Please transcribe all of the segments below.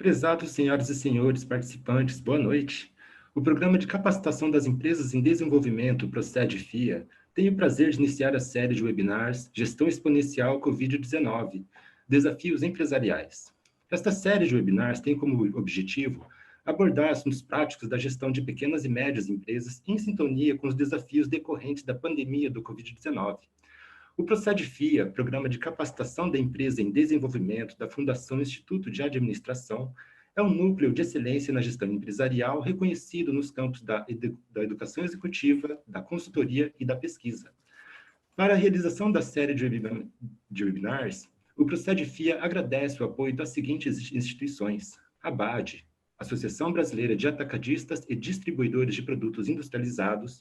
Prezados senhoras e senhores participantes, boa noite. O Programa de Capacitação das Empresas em Desenvolvimento, Procede FIA, tem o prazer de iniciar a série de webinars Gestão Exponencial Covid-19, Desafios Empresariais. Esta série de webinars tem como objetivo abordar assuntos práticos da gestão de pequenas e médias empresas em sintonia com os desafios decorrentes da pandemia do Covid-19. O Procede FIA, Programa de Capacitação da Empresa em Desenvolvimento da Fundação Instituto de Administração, é um núcleo de excelência na gestão empresarial reconhecido nos campos da educação executiva, da consultoria e da pesquisa. Para a realização da série de webinars, o Procede FIA agradece o apoio das seguintes instituições: a ABAD, Associação Brasileira de Atacadistas e Distribuidores de Produtos Industrializados,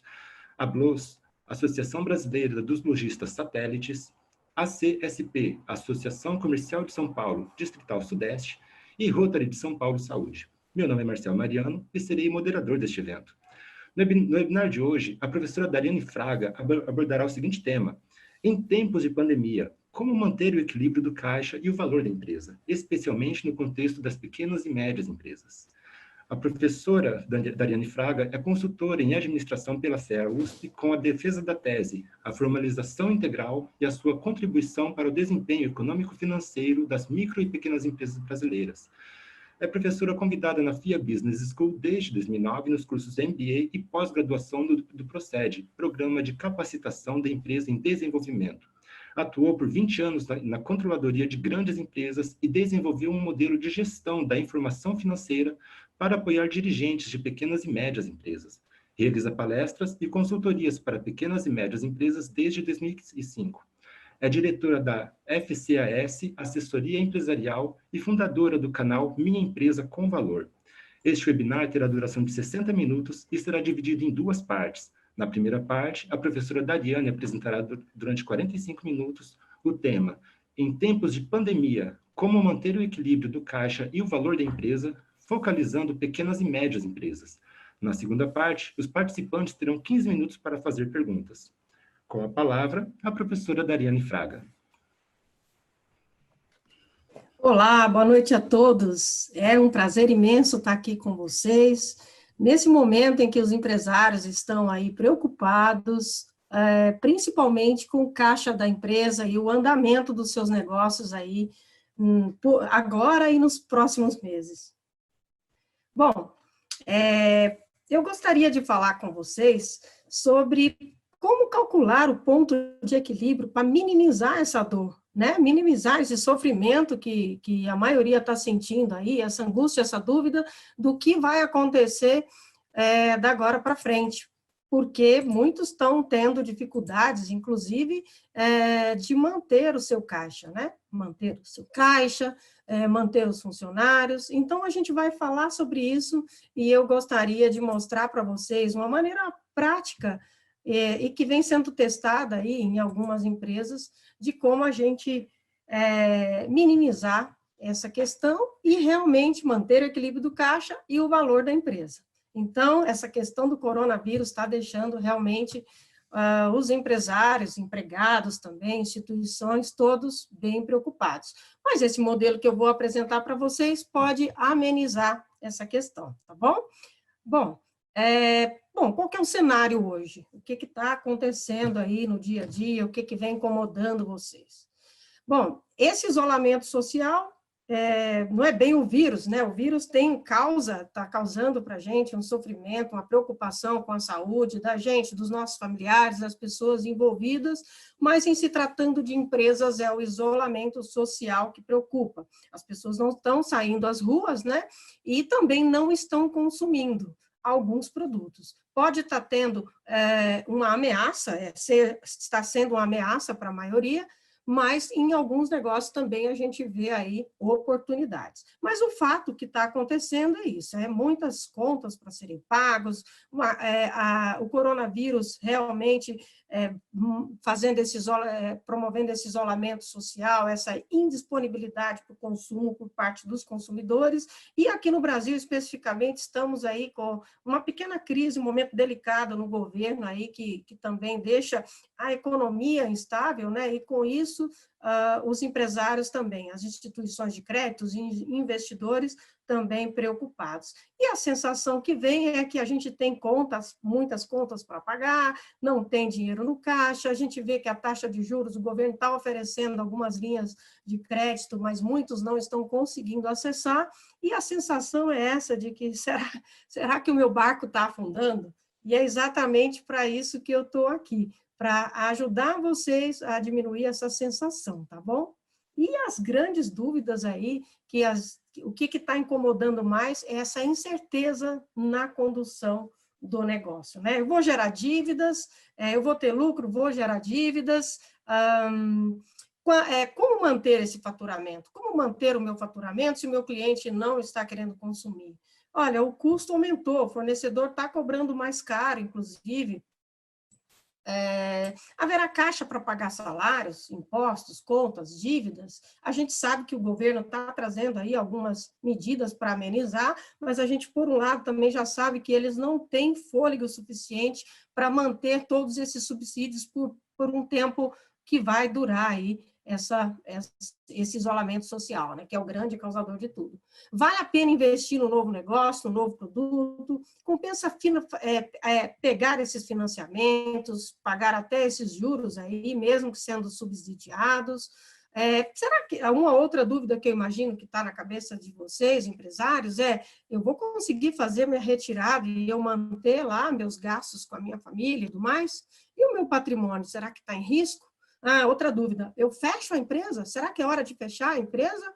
a BLOS, Associação Brasileira dos Lojistas Satélites, a ACSP, Associação Comercial de São Paulo, Distrital Sudeste, e Rotary de São Paulo Saúde. Meu nome é Marcelo Mariano e serei moderador deste evento. No webinar de hoje, a professora Dariane Fraga abordará o seguinte tema: em tempos de pandemia, como manter o equilíbrio do caixa e o valor da empresa, especialmente no contexto das pequenas e médias empresas. A professora Dariane Fraga é consultora em administração pela CEA-USP com a defesa da tese, a formalização integral e a sua contribuição para o desempenho econômico-financeiro das micro e pequenas empresas brasileiras. É professora convidada na FIA Business School desde 2009 nos cursos MBA e pós-graduação do Procede, Programa de Capacitação da Empresa em Desenvolvimento. Atuou por 20 anos na controladoria de grandes empresas e desenvolveu um modelo de gestão da informação financeira para apoiar dirigentes de pequenas e médias empresas. Realiza palestras e consultorias para pequenas e médias empresas desde 2005. É diretora da FCAS, Assessoria Empresarial, e fundadora do canal Minha Empresa com Valor. Este webinar terá duração de 60 minutos e será dividido em duas partes. Na primeira parte, a professora Dariane apresentará durante 45 minutos o tema Em tempos de pandemia, como manter o equilíbrio do caixa e o valor da empresa, focalizando pequenas e médias empresas. Na segunda parte, os participantes terão 15 minutos para fazer perguntas. Com a palavra, a professora Dariane Fraga. Olá, boa noite a todos. É um prazer imenso estar aqui com vocês, nesse momento em que os empresários estão aí preocupados, principalmente com o caixa da empresa e o andamento dos seus negócios aí, agora e nos próximos meses. Bom, eu gostaria de falar com vocês sobre como calcular o ponto de equilíbrio para minimizar essa dor, né? Minimizar esse sofrimento que a maioria está sentindo aí, essa angústia, essa dúvida do que vai acontecer da agora para frente, porque muitos estão tendo dificuldades, inclusive, de manter o seu caixa, né? Manter o seu caixa, manter os funcionários. Então, a gente vai falar sobre isso e eu gostaria de mostrar para vocês uma maneira prática e que vem sendo testada aí em algumas empresas, de como a gente minimizar essa questão e realmente manter o equilíbrio do caixa e o valor da empresa. Então, essa questão do coronavírus está deixando realmente os empresários, empregados também, instituições, todos bem preocupados. Mas esse modelo que eu vou apresentar para vocês pode amenizar essa questão, tá bom? Bom, qual que é o cenário hoje? O que está acontecendo aí no dia a dia? O que vem incomodando vocês? Bom, esse isolamento social não é bem o vírus, né? O vírus está causando para a gente um sofrimento, uma preocupação com a saúde da gente, dos nossos familiares, das pessoas envolvidas, mas em se tratando de empresas é o isolamento social que preocupa. As pessoas não estão saindo às ruas, né? E também não estão consumindo alguns produtos. Pode estar tendo uma ameaça, está sendo uma ameaça para a maioria, mas em alguns negócios também a gente vê aí oportunidades. Mas o fato que está acontecendo é isso, muitas contas para serem pagos, o coronavírus realmente promovendo esse isolamento social, essa indisponibilidade para o consumo por parte dos consumidores, e aqui no Brasil, especificamente, estamos aí com uma pequena crise, um momento delicado no governo aí, que também deixa a economia instável, né? E com isso, os empresários também, as instituições de créditos e investidores também preocupados. E a sensação que vem é que a gente tem contas, muitas contas para pagar, não tem dinheiro no caixa, a gente vê que a taxa de juros, o governo está oferecendo algumas linhas de crédito, mas muitos não estão conseguindo acessar, e a sensação é essa de que será que o meu barco está afundando? E é exatamente para isso que eu estou aqui, para ajudar vocês a diminuir essa sensação, tá bom? E as grandes dúvidas aí, o que está incomodando mais é essa incerteza na condução do negócio, né? Eu vou gerar dívidas, eu vou ter lucro, vou gerar dívidas, como manter esse faturamento? Como manter o meu faturamento se o meu cliente não está querendo consumir? Olha, o custo aumentou, o fornecedor está cobrando mais caro, inclusive, haverá caixa para pagar salários, impostos, contas, dívidas. A gente sabe que o governo está trazendo aí algumas medidas para amenizar, mas a gente, por um lado, também já sabe que eles não têm fôlego suficiente para manter todos esses subsídios por um tempo que vai durar aí esse isolamento social, né, que é o grande causador de tudo. Vale a pena investir no novo negócio, no novo produto? Compensa pegar esses financiamentos, pagar até esses juros aí, mesmo que sendo subsidiados? Será que uma outra dúvida que eu imagino que está na cabeça de vocês, empresários, eu vou conseguir fazer minha retirada e eu manter lá meus gastos com a minha família e tudo mais? E o meu patrimônio, será que está em risco? Outra dúvida, eu fecho a empresa? Será que é hora de fechar a empresa?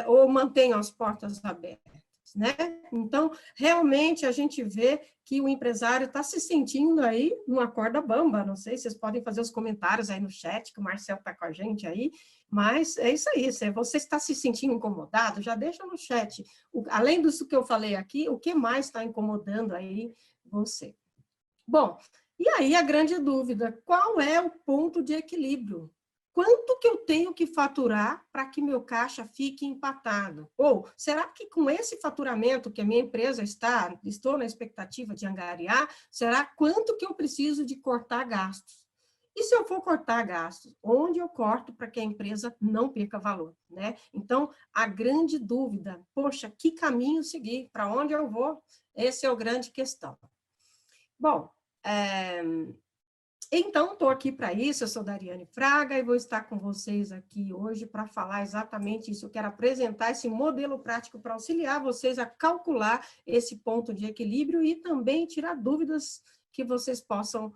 Ou mantenho as portas abertas? Né? Então, realmente, a gente vê que o empresário está se sentindo aí numa corda bamba. Não sei se vocês podem fazer os comentários aí no chat, que o Marcel está com a gente aí, mas é isso aí. Se você está se sentindo incomodado, já deixa no chat. Além disso que eu falei aqui, o que mais está incomodando aí você? Bom, e aí a grande dúvida, qual é o ponto de equilíbrio? Quanto que eu tenho que faturar para que meu caixa fique empatado? Ou será que com esse faturamento que a minha empresa estou na expectativa de angariar, será quanto que eu preciso de cortar gastos? E se eu for cortar gastos, onde eu corto para que a empresa não perca valor, né? Então, a grande dúvida, poxa, que caminho seguir? Para onde eu vou? Essa é a grande questão. Bom, então, estou aqui para isso, eu sou Dariane Fraga e vou estar com vocês aqui hoje para falar exatamente isso. Eu quero apresentar esse modelo prático para auxiliar vocês a calcular esse ponto de equilíbrio e também tirar dúvidas que vocês possam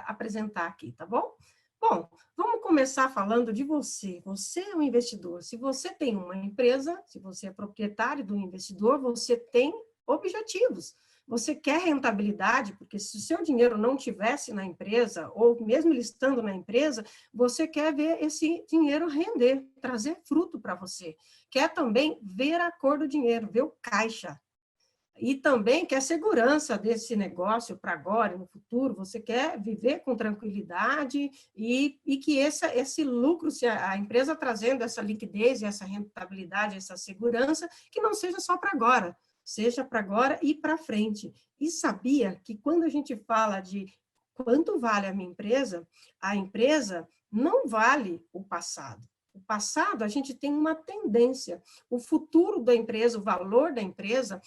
apresentar aqui, tá bom? Bom, vamos começar falando de você. Você é um investidor. Se você tem uma empresa, se você é proprietário do investidor, você tem objetivos. Você quer rentabilidade, porque se o seu dinheiro não tivesse na empresa, ou mesmo ele estando na empresa, você quer ver esse dinheiro render, trazer fruto para você. Quer também ver a cor do dinheiro, ver o caixa. E também quer segurança desse negócio para agora e no futuro. Você quer viver com tranquilidade e que esse lucro, se a empresa trazendo essa liquidez, essa rentabilidade, essa segurança, que não seja só para agora, seja para agora e para frente. E sabia que quando a gente fala de quanto vale a empresa não vale o passado. O passado, a gente tem uma tendência. O futuro da empresa, o valor da empresa,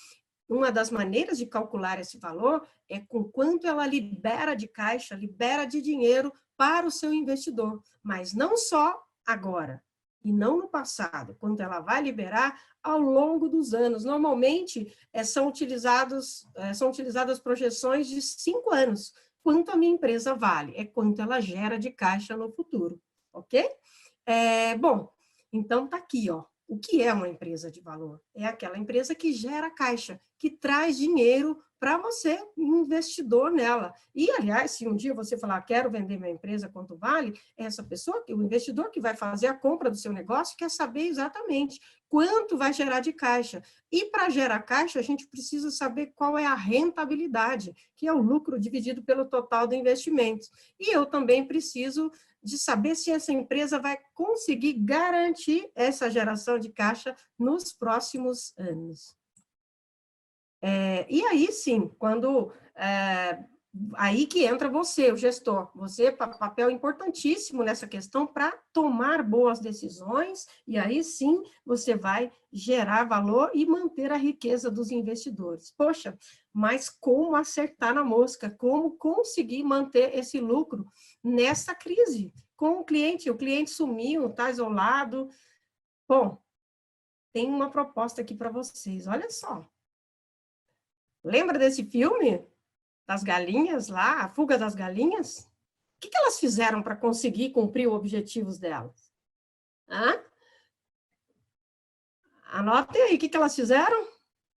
uma das maneiras de calcular esse valor é com quanto ela libera de caixa, libera de dinheiro para o seu investidor. Mas não só agora, e não no passado, quanto ela vai liberar ao longo dos anos. Normalmente, são utilizadas projeções de 5 anos. Quanto a minha empresa vale? É quanto ela gera de caixa no futuro, ok? Bom, então tá aqui, ó. O que é uma empresa de valor? É aquela empresa que gera caixa, que traz dinheiro para você, investidor nela. E, aliás, se um dia você falar, quero vender minha empresa, quanto vale, essa pessoa, o investidor que vai fazer a compra do seu negócio, quer saber exatamente quanto vai gerar de caixa. E, para gerar caixa, a gente precisa saber qual é a rentabilidade, que é o lucro dividido pelo total do investimento. E eu também preciso de saber se essa empresa vai conseguir garantir essa geração de caixa nos próximos anos. E aí, sim, quando Aí que entra você, o gestor. Você, papel importantíssimo nessa questão para tomar boas decisões, e aí sim você vai gerar valor e manter a riqueza dos investidores. Poxa, mas como acertar na mosca? Como conseguir manter esse lucro nessa crise? Com o cliente sumiu, está isolado. Bom, tem uma proposta aqui para vocês, olha só. Lembra desse filme? Das galinhas lá, a fuga das galinhas? O que elas fizeram para conseguir cumprir os objetivos delas? Hã? Anotem aí, o que elas fizeram?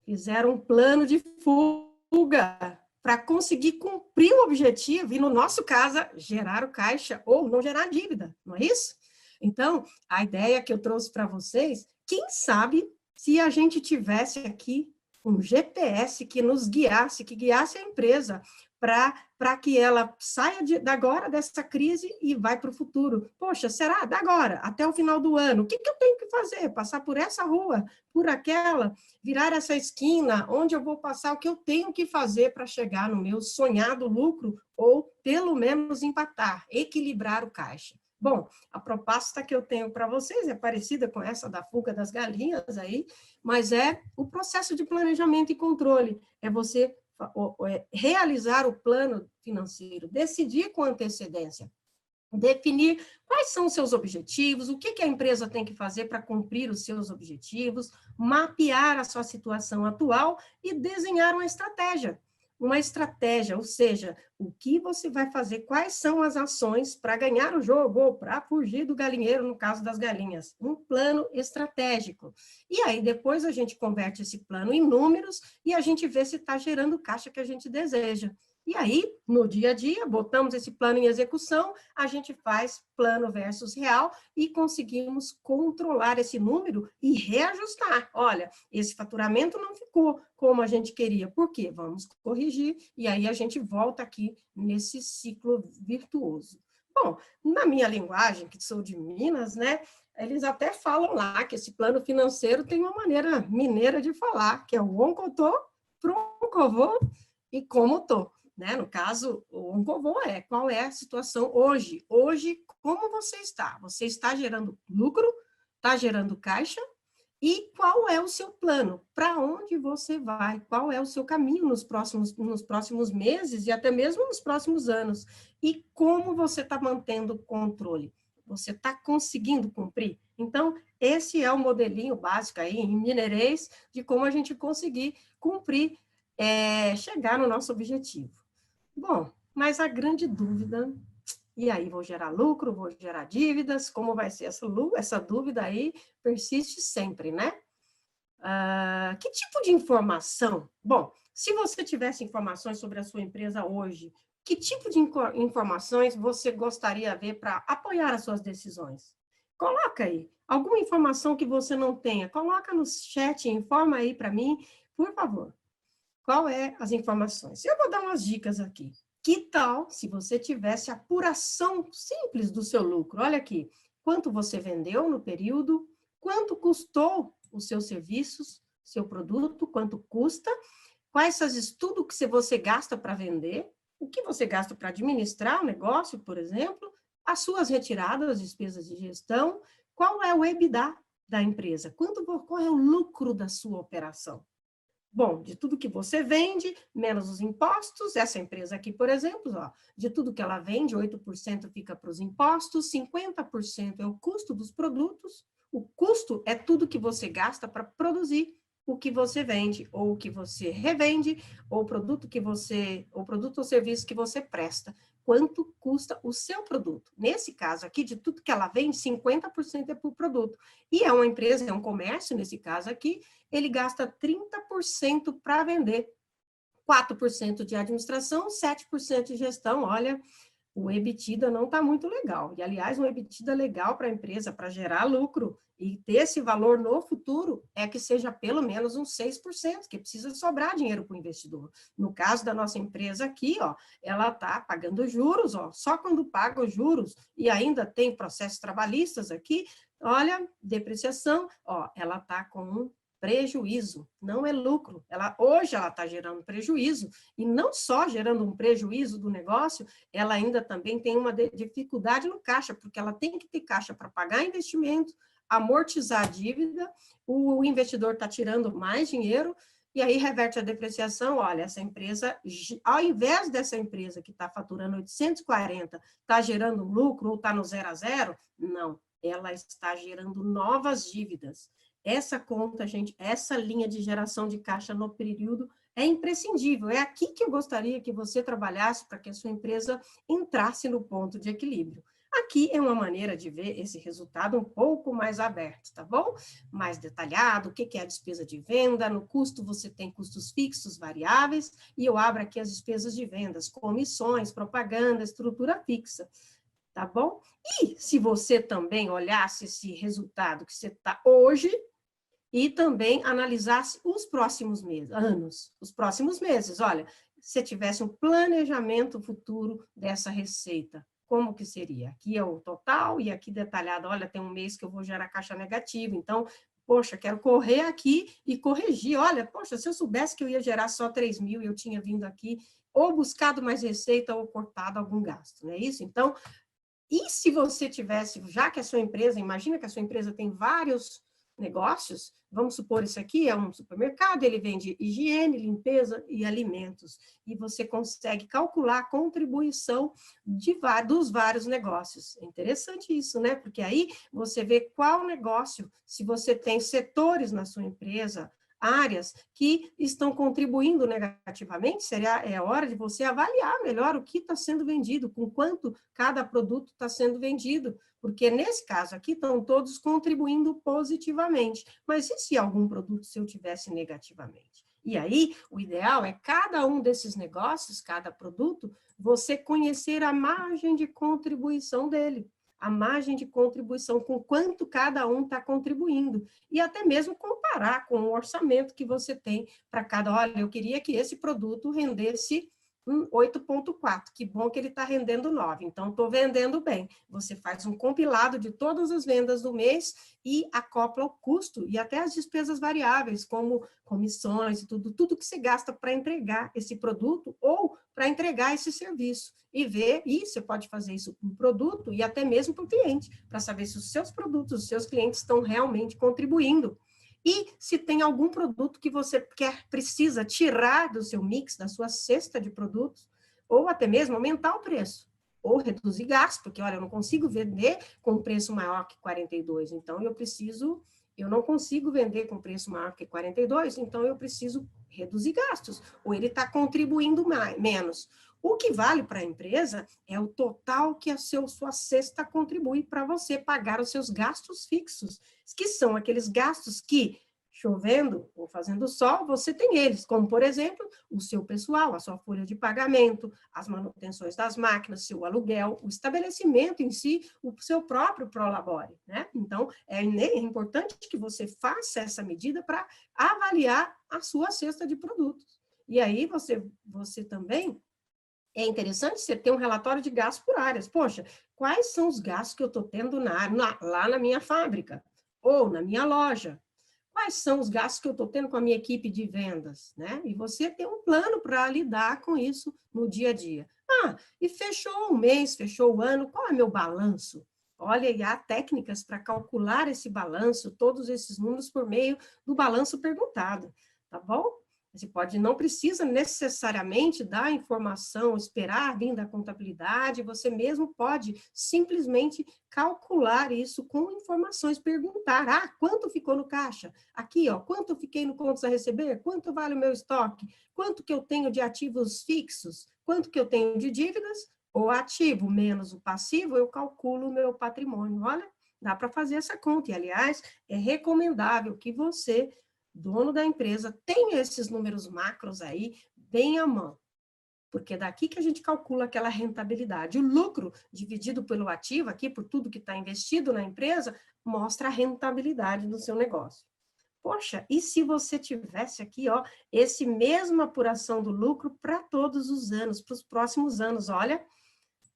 Fizeram um plano de fuga para conseguir cumprir o objetivo e, no nosso caso, gerar o caixa ou não gerar dívida, não é isso? Então, a ideia que eu trouxe para vocês, quem sabe se a gente tivesse aqui um GPS que nos guiasse, que guiasse a empresa para que ela saia agora dessa crise e vai para o futuro. Poxa, será? Da agora, até o final do ano, o que eu tenho que fazer? Passar por essa rua, por aquela, virar essa esquina, onde eu vou passar, o que eu tenho que fazer para chegar no meu sonhado lucro, ou pelo menos empatar, equilibrar o caixa. Bom, a proposta que eu tenho para vocês é parecida com essa da fuga das galinhas aí, mas é o processo de planejamento e controle, é você realizar o plano financeiro, decidir com antecedência, definir quais são os seus objetivos, o que a empresa tem que fazer para cumprir os seus objetivos, mapear a sua situação atual e desenhar uma estratégia, ou seja, o que você vai fazer, quais são as ações para ganhar o jogo ou para fugir do galinheiro, no caso das galinhas. Um plano estratégico. E aí, depois a gente converte esse plano em números e a gente vê se está gerando o caixa que a gente deseja. E aí, no dia a dia, botamos esse plano em execução, a gente faz plano versus real e conseguimos controlar esse número e reajustar. Olha, esse faturamento não ficou como a gente queria. Por quê? Vamos corrigir e aí a gente volta aqui nesse ciclo virtuoso. Bom, na minha linguagem, que sou de Minas, né? Eles até falam lá que esse plano financeiro tem uma maneira mineira de falar, que é o oncotô, proncovô e como tô. Né? No caso, o oncovô é qual é a situação hoje. Hoje, como você está? Você está gerando lucro? Está gerando caixa? E qual é o seu plano? Para onde você vai? Qual é o seu caminho nos próximos meses e até mesmo nos próximos anos? E como você está mantendo o controle? Você está conseguindo cumprir? Então, esse é o modelinho básico aí, em mineirês, de como a gente conseguir cumprir, chegar no nosso objetivo. Bom, mas a grande dúvida, e aí vou gerar lucro, vou gerar dívidas, como vai ser essa dúvida aí persiste sempre, né? Que tipo de informação? Bom, se você tivesse informações sobre a sua empresa hoje, que tipo de informações você gostaria de ver para apoiar as suas decisões? Coloca aí. Alguma informação que você não tenha, coloca no chat, informa aí para mim, por favor. Qual é as informações? Eu vou dar umas dicas aqui. Que tal se você tivesse apuração simples do seu lucro? Olha aqui, quanto você vendeu no período, quanto custou os seus serviços, seu produto, quanto custa, quais são os estudos que você gasta para vender, o que você gasta para administrar o negócio, por exemplo, as suas retiradas, as despesas de gestão, qual é o EBITDA da empresa, qual é o lucro da sua operação. Bom, de tudo que você vende, menos os impostos, essa empresa aqui, por exemplo, ó, de tudo que ela vende, 8% fica para os impostos, 50% é o custo dos produtos, o custo é tudo que você gasta para produzir o que você vende, ou o que você revende, ou o produto ou serviço que você presta. Quanto custa o seu produto? Nesse caso aqui, de tudo que ela vende, 50% é para o produto. E é uma empresa, é um comércio, nesse caso aqui, ele gasta 30% para vender, 4% de administração, 7% de gestão. Olha, o EBITDA não está muito legal. E, aliás, um EBITDA legal para a empresa, para gerar lucro e ter esse valor no futuro, é que seja pelo menos uns 6%, que precisa sobrar dinheiro para o investidor. No caso da nossa empresa aqui, ó, ela está pagando juros, ó, só quando paga os juros, e ainda tem processos trabalhistas aqui, olha, depreciação, ó, ela está com prejuízo, não é lucro. Hoje ela está gerando prejuízo, e não só gerando um prejuízo do negócio, ela ainda também tem uma dificuldade no caixa, porque ela tem que ter caixa para pagar investimento, amortizar a dívida, o investidor está tirando mais dinheiro, e aí reverte a depreciação. Olha, essa empresa, ao invés dessa empresa que está faturando 840, está gerando lucro ou está no 0 a 0, não, ela está gerando novas dívidas. Essa conta, gente, essa linha de geração de caixa no período é imprescindível. É aqui que eu gostaria que você trabalhasse para que a sua empresa entrasse no ponto de equilíbrio. Aqui é uma maneira de ver esse resultado um pouco mais aberto, tá bom? Mais detalhado, o que é a despesa de venda, no custo você tem custos fixos, variáveis, e eu abro aqui as despesas de vendas, comissões, propaganda, estrutura fixa, tá bom? E se você também olhasse esse resultado que você está hoje, e também analisasse os próximos meses, olha, se tivesse um planejamento futuro dessa receita, como que seria? Aqui é o total e aqui detalhado, olha, tem um mês que eu vou gerar caixa negativa, então, poxa, quero correr aqui e corrigir, olha, poxa, se eu soubesse que eu ia gerar só 3 mil e eu tinha vindo aqui, ou buscado mais receita ou cortado algum gasto, não é isso? Então, e se você tivesse, já que a sua empresa, imagina que a sua empresa tem vários negócios, vamos supor, isso aqui é um supermercado, ele vende higiene, limpeza e alimentos, e você consegue calcular a contribuição dos vários negócios. É interessante isso, né? Porque aí você vê qual negócio, se você tem setores na sua empresa, áreas que estão contribuindo negativamente, é hora de você avaliar melhor o que está sendo vendido, com quanto cada produto está sendo vendido, porque nesse caso aqui estão todos contribuindo positivamente, mas e se algum produto seu tivesse negativamente? E aí, o ideal é cada um desses negócios, cada produto, você conhecer a margem de contribuição dele, a margem de contribuição, com quanto cada um está contribuindo, e até mesmo comparar com o orçamento que você tem para cada, olha, eu queria que esse produto rendesse 8,4, que bom que ele está rendendo 9, então estou vendendo bem. Você faz um compilado de todas as vendas do mês e acopla o custo e até as despesas variáveis, como comissões e tudo que você gasta para entregar esse produto ou para entregar esse serviço. E ver, e você pode fazer isso para o produto e até mesmo para o cliente, para saber se os seus produtos, os seus clientes estão realmente contribuindo. E se tem algum produto que você precisa tirar do seu mix, da sua cesta de produtos, ou até mesmo aumentar o preço, ou reduzir gastos, porque, olha, eu não consigo vender com preço maior que 42, então eu não consigo vender com preço maior que 42, então eu preciso reduzir gastos, ou ele está contribuindo menos. O que vale para a empresa é o total que a sua cesta contribui para você pagar os seus gastos fixos, que são aqueles gastos que, chovendo ou fazendo sol, você tem eles, como, por exemplo, o seu pessoal, a sua folha de pagamento, as manutenções das máquinas, seu aluguel, o estabelecimento em si, o seu próprio prolabore, né? Então, é importante que você faça essa medida para avaliar a sua cesta de produtos. E aí, você também... É interessante você ter um relatório de gastos por áreas. Poxa, quais são os gastos que eu estou tendo lá na minha fábrica? Ou na minha loja? Quais são os gastos que eu estou tendo com a minha equipe de vendas? Né? E você tem um plano para lidar com isso no dia a dia. Ah, e fechou o mês, fechou o ano, qual é meu balanço? Olha, e há técnicas para calcular esse balanço, todos esses números por meio do balanço perguntado, tá bom? Você não precisa necessariamente dar informação, esperar vir da contabilidade, você mesmo pode simplesmente calcular isso com informações, perguntar, quanto ficou no caixa? Aqui, ó, quanto eu fiquei no contas a receber? Quanto vale o meu estoque? Quanto que eu tenho de ativos fixos? Quanto que eu tenho de dívidas? O ativo menos o passivo, eu calculo o meu patrimônio. Olha, dá para fazer essa conta. E, aliás, é recomendável que você, dono da empresa, tenha esses números macros aí bem à mão, porque é daqui que a gente calcula aquela rentabilidade. O lucro dividido pelo ativo, aqui por tudo que está investido na empresa, mostra a rentabilidade do seu negócio. Poxa, e se você tivesse aqui, ó, esse mesma apuração do lucro para todos os anos, para os próximos anos, olha,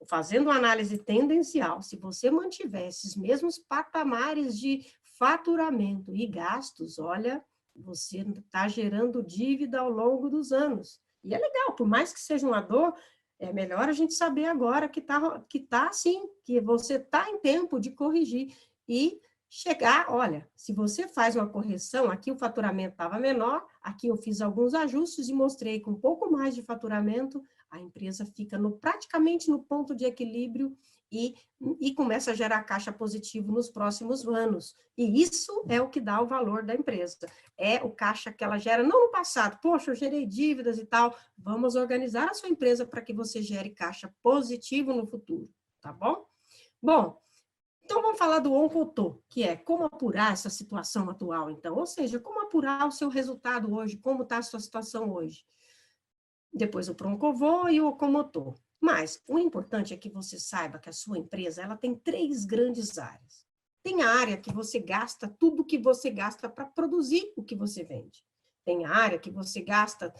fazendo uma análise tendencial, se você mantiver esses mesmos patamares de faturamento e gastos, olha, você está gerando dívida ao longo dos anos. E é legal, por mais que seja uma dor, é melhor a gente saber agora que tá assim, que você está em tempo de corrigir e chegar, olha, se você faz uma correção, aqui o faturamento estava menor, aqui eu fiz alguns ajustes e mostrei com um pouco mais de faturamento, a empresa fica praticamente no ponto de equilíbrio e começa a gerar caixa positivo nos próximos anos. E isso é o que dá o valor da empresa. É o caixa que ela gera, não no passado, poxa, eu gerei dívidas e tal. Vamos organizar a sua empresa para que você gere caixa positivo no futuro, tá bom? Bom, então vamos falar do Oncotô, que é como apurar essa situação atual, então. Ou seja, como apurar o seu resultado hoje, como está a sua situação hoje. Depois o Proncovô e o Ocomotô. Mas o importante é que você saiba que a sua empresa ela tem 3 grandes áreas. Tem a área que você gasta tudo que você gasta para produzir o que você vende. Tem a área que você gasta,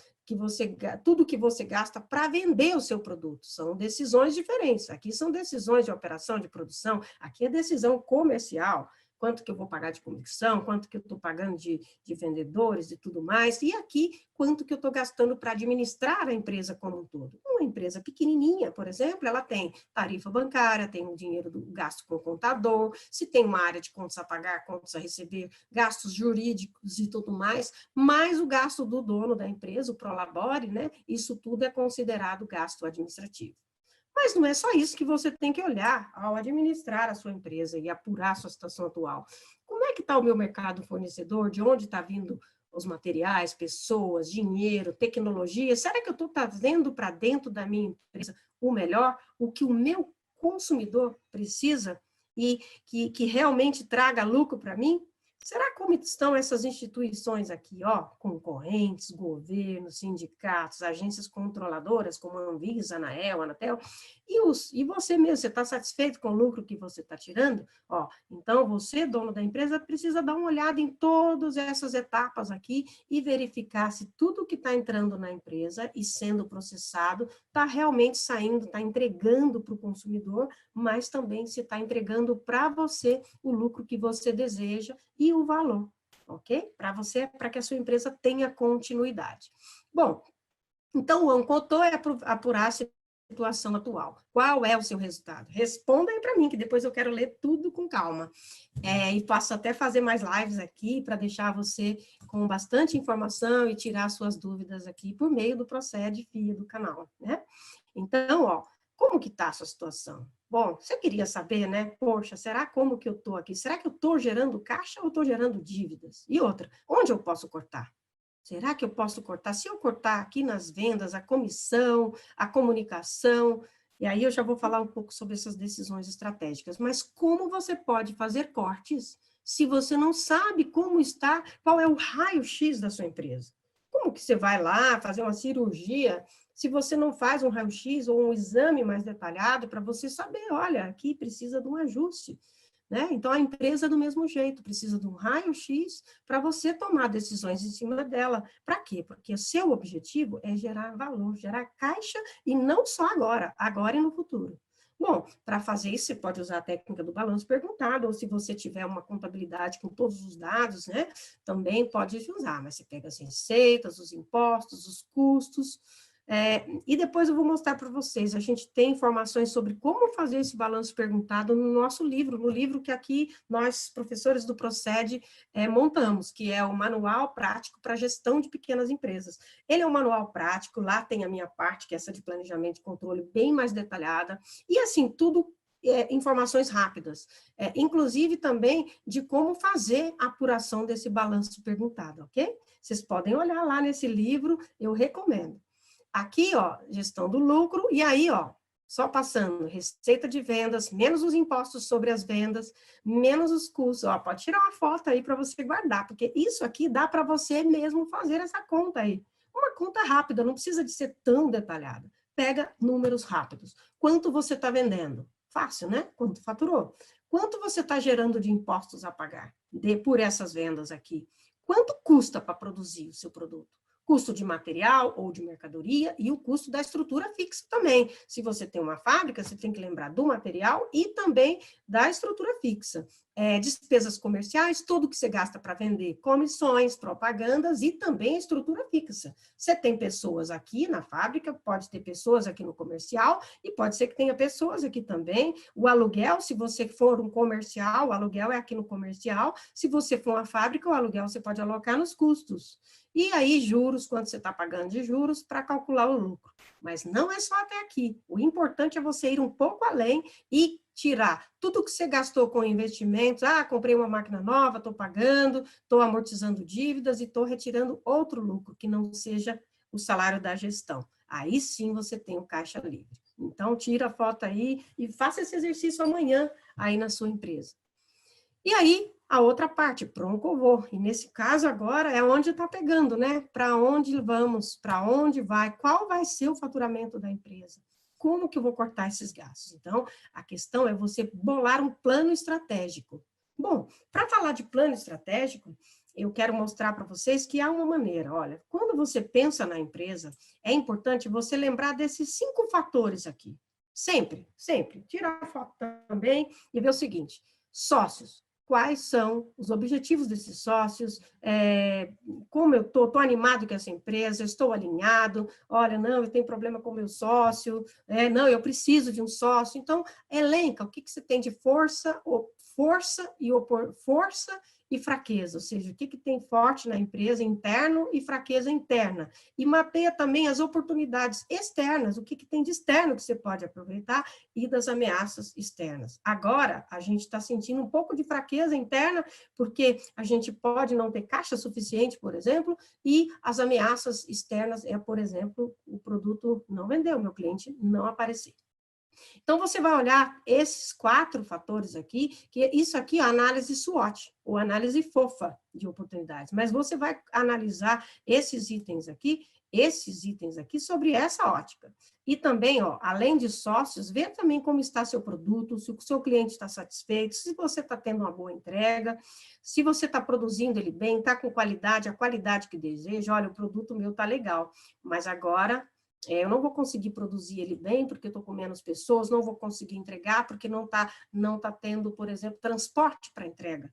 tudo que você gasta para vender o seu produto. São decisões diferentes. Aqui são decisões de operação, de produção. Aqui é decisão comercial. Quanto que eu vou pagar de comissão, quanto que eu estou pagando de vendedores e tudo mais, e aqui, quanto que eu estou gastando para administrar a empresa como um todo. Uma empresa pequenininha, por exemplo, ela tem tarifa bancária, tem o dinheiro do gasto com o contador, se tem uma área de contas a pagar, contas a receber, gastos jurídicos e tudo mais, mais o gasto do dono da empresa, o prolabore, né? Isso tudo é considerado gasto administrativo. Mas não é só isso que você tem que olhar ao administrar a sua empresa e apurar a sua situação atual. Como é que está o meu mercado fornecedor? De onde está vindo os materiais, pessoas, dinheiro, tecnologia? Será que eu estou trazendo para dentro da minha empresa o melhor, o que o meu consumidor precisa e que realmente traga lucro para mim? Será como estão essas instituições aqui, ó, concorrentes, governos, sindicatos, agências controladoras, como a Anvisa, a Anael, a Anatel, e você mesmo, você está satisfeito com o lucro que você está tirando? Ó, então, você, dono da empresa, precisa dar uma olhada em todas essas etapas aqui e verificar se tudo que está entrando na empresa e sendo processado está realmente saindo, está entregando para o consumidor, mas também se está entregando para você o lucro que você deseja e o valor, ok? Para que a sua empresa tenha continuidade. Bom, então o Oncotô é apurar a situação atual. Qual é o seu resultado? Responda aí para mim, que depois eu quero ler tudo com calma. E posso até fazer mais lives aqui para deixar você com bastante informação e tirar suas dúvidas aqui por meio do Procede FIA do canal, né? Então, ó, como que está a sua situação? Bom, você queria saber, né? Poxa, será como que eu estou aqui? Será que eu estou gerando caixa ou estou gerando dívidas? E outra, onde eu posso cortar? Será que eu posso cortar? Se eu cortar aqui nas vendas, a comissão, a comunicação, e aí eu já vou falar um pouco sobre essas decisões estratégicas, mas como você pode fazer cortes se você não sabe como está, qual é o raio-x da sua empresa? Como que você vai lá fazer uma cirurgia se você não faz um raio-x ou um exame mais detalhado para você saber, olha, aqui precisa de um ajuste? Né? Então, a empresa, do mesmo jeito, precisa de um raio-x para você tomar decisões em cima dela. Para quê? Porque o seu objetivo é gerar valor, gerar caixa, e não só agora e no futuro. Bom, para fazer isso, você pode usar a técnica do balanço perguntado, ou se você tiver uma contabilidade com todos os dados, né, também pode usar, mas você pega as receitas, os impostos, os custos, e depois eu vou mostrar para vocês, a gente tem informações sobre como fazer esse balanço perguntado no nosso livro, no livro que aqui nós, professores do Procede, montamos, que é o Manual Prático para Gestão de Pequenas Empresas. Ele é um manual prático, lá tem a minha parte, que é essa de planejamento e controle, bem mais detalhada, e assim, tudo informações rápidas, inclusive também de como fazer a apuração desse balanço perguntado, ok? Vocês podem olhar lá nesse livro, eu recomendo. Aqui, ó, gestão do lucro, e aí, ó, só passando, receita de vendas, menos os impostos sobre as vendas, menos os custos, ó, pode tirar uma foto aí para você guardar, porque isso aqui dá para você mesmo fazer essa conta aí. Uma conta rápida, não precisa de ser tão detalhada. Pega números rápidos. Quanto você está vendendo? Fácil, né? Quanto faturou? Quanto você está gerando de impostos a pagar por essas vendas aqui? Quanto custa para produzir o seu produto? Custo de material ou de mercadoria e o custo da estrutura fixa também. Se você tem uma fábrica, você tem que lembrar do material e também da estrutura fixa. despesas comerciais, tudo que você gasta para vender, comissões, propagandas e também a estrutura fixa. Você tem pessoas aqui na fábrica, pode ter pessoas aqui no comercial e pode ser que tenha pessoas aqui também. O aluguel, se você for um comercial, o aluguel é aqui no comercial. Se você for uma fábrica, o aluguel você pode alocar nos custos. E aí, juros, quanto você está pagando de juros, para calcular o lucro. Mas não é só até aqui. O importante é você ir um pouco além e tirar tudo que você gastou com investimentos. Ah, comprei uma máquina nova, estou pagando, estou amortizando dívidas e estou retirando outro lucro, que não seja o salário da gestão. Aí sim você tem o caixa livre. Então, tira a foto aí e faça esse exercício amanhã aí na sua empresa. E aí, a outra parte, pronto, eu vou. E nesse caso agora é onde está pegando, né? Para onde vamos? Para onde vai? Qual vai ser o faturamento da empresa? Como que eu vou cortar esses gastos? Então, a questão é você bolar um plano estratégico. Bom, para falar de plano estratégico, eu quero mostrar para vocês que há uma maneira. Olha, quando você pensa na empresa, é importante você lembrar desses 5 fatores aqui. Sempre, sempre. Tirar a foto também e ver o seguinte: sócios. Quais são os objetivos desses sócios, como eu estou animado com essa empresa, estou alinhado, olha, não, eu tenho problema com o meu sócio, não, eu preciso de um sócio. Então, elenca o que você tem de força e fraqueza, ou seja, o que tem forte na empresa, interno e fraqueza interna. E mapeia também as oportunidades externas, o que tem de externo que você pode aproveitar e das ameaças externas. Agora, a gente está sentindo um pouco de fraqueza interna, porque a gente pode não ter caixa suficiente, por exemplo, e as ameaças externas por exemplo, o produto não vendeu, o meu cliente não apareceu. Então, você vai olhar esses 4 fatores aqui, que isso aqui é a análise SWOT, ou análise fofa de oportunidades, mas você vai analisar esses itens aqui sobre essa ótica. E também, além de sócios, ver também como está seu produto, se o seu cliente está satisfeito, se você está tendo uma boa entrega, se você está produzindo ele bem, está com qualidade, a qualidade que deseja. Olha, o produto meu está legal, mas agora eu não vou conseguir produzir ele bem porque estou com menos pessoas, não vou conseguir entregar porque não tá tendo, por exemplo, transporte para entrega.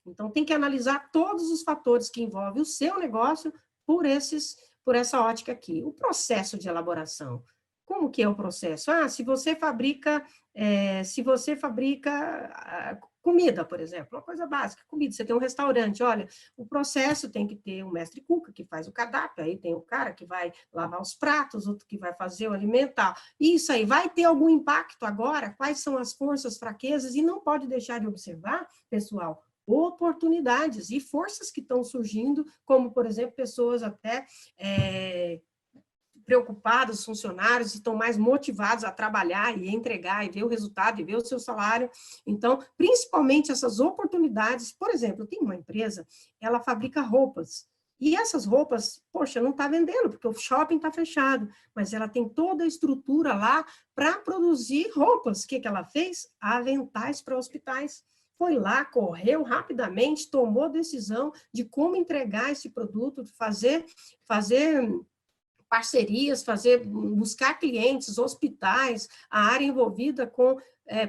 Então, tem que analisar todos os fatores que envolvem o seu negócio por essa ótica aqui. O processo de elaboração. Como que é o processo? Se você fabrica comida, por exemplo, uma coisa básica, comida, você tem um restaurante, olha, o processo tem que ter um mestre cuca que faz o cardápio, aí tem o cara que vai lavar os pratos, outro que vai fazer o alimentar. Isso aí vai ter algum impacto agora? Quais são as forças, fraquezas? E não pode deixar de observar, pessoal, oportunidades e forças que estão surgindo, como, por exemplo, pessoas até preocupados, os funcionários estão mais motivados a trabalhar e entregar, e ver o resultado, e ver o seu salário. Então, principalmente essas oportunidades, por exemplo, tem uma empresa, ela fabrica roupas, e essas roupas, poxa, não está vendendo, porque o shopping está fechado, mas ela tem toda a estrutura lá para produzir roupas. O que ela fez? Aventais para hospitais. Foi lá, correu rapidamente, tomou decisão de como entregar esse produto, fazer parcerias, buscar clientes, hospitais, a área envolvida com,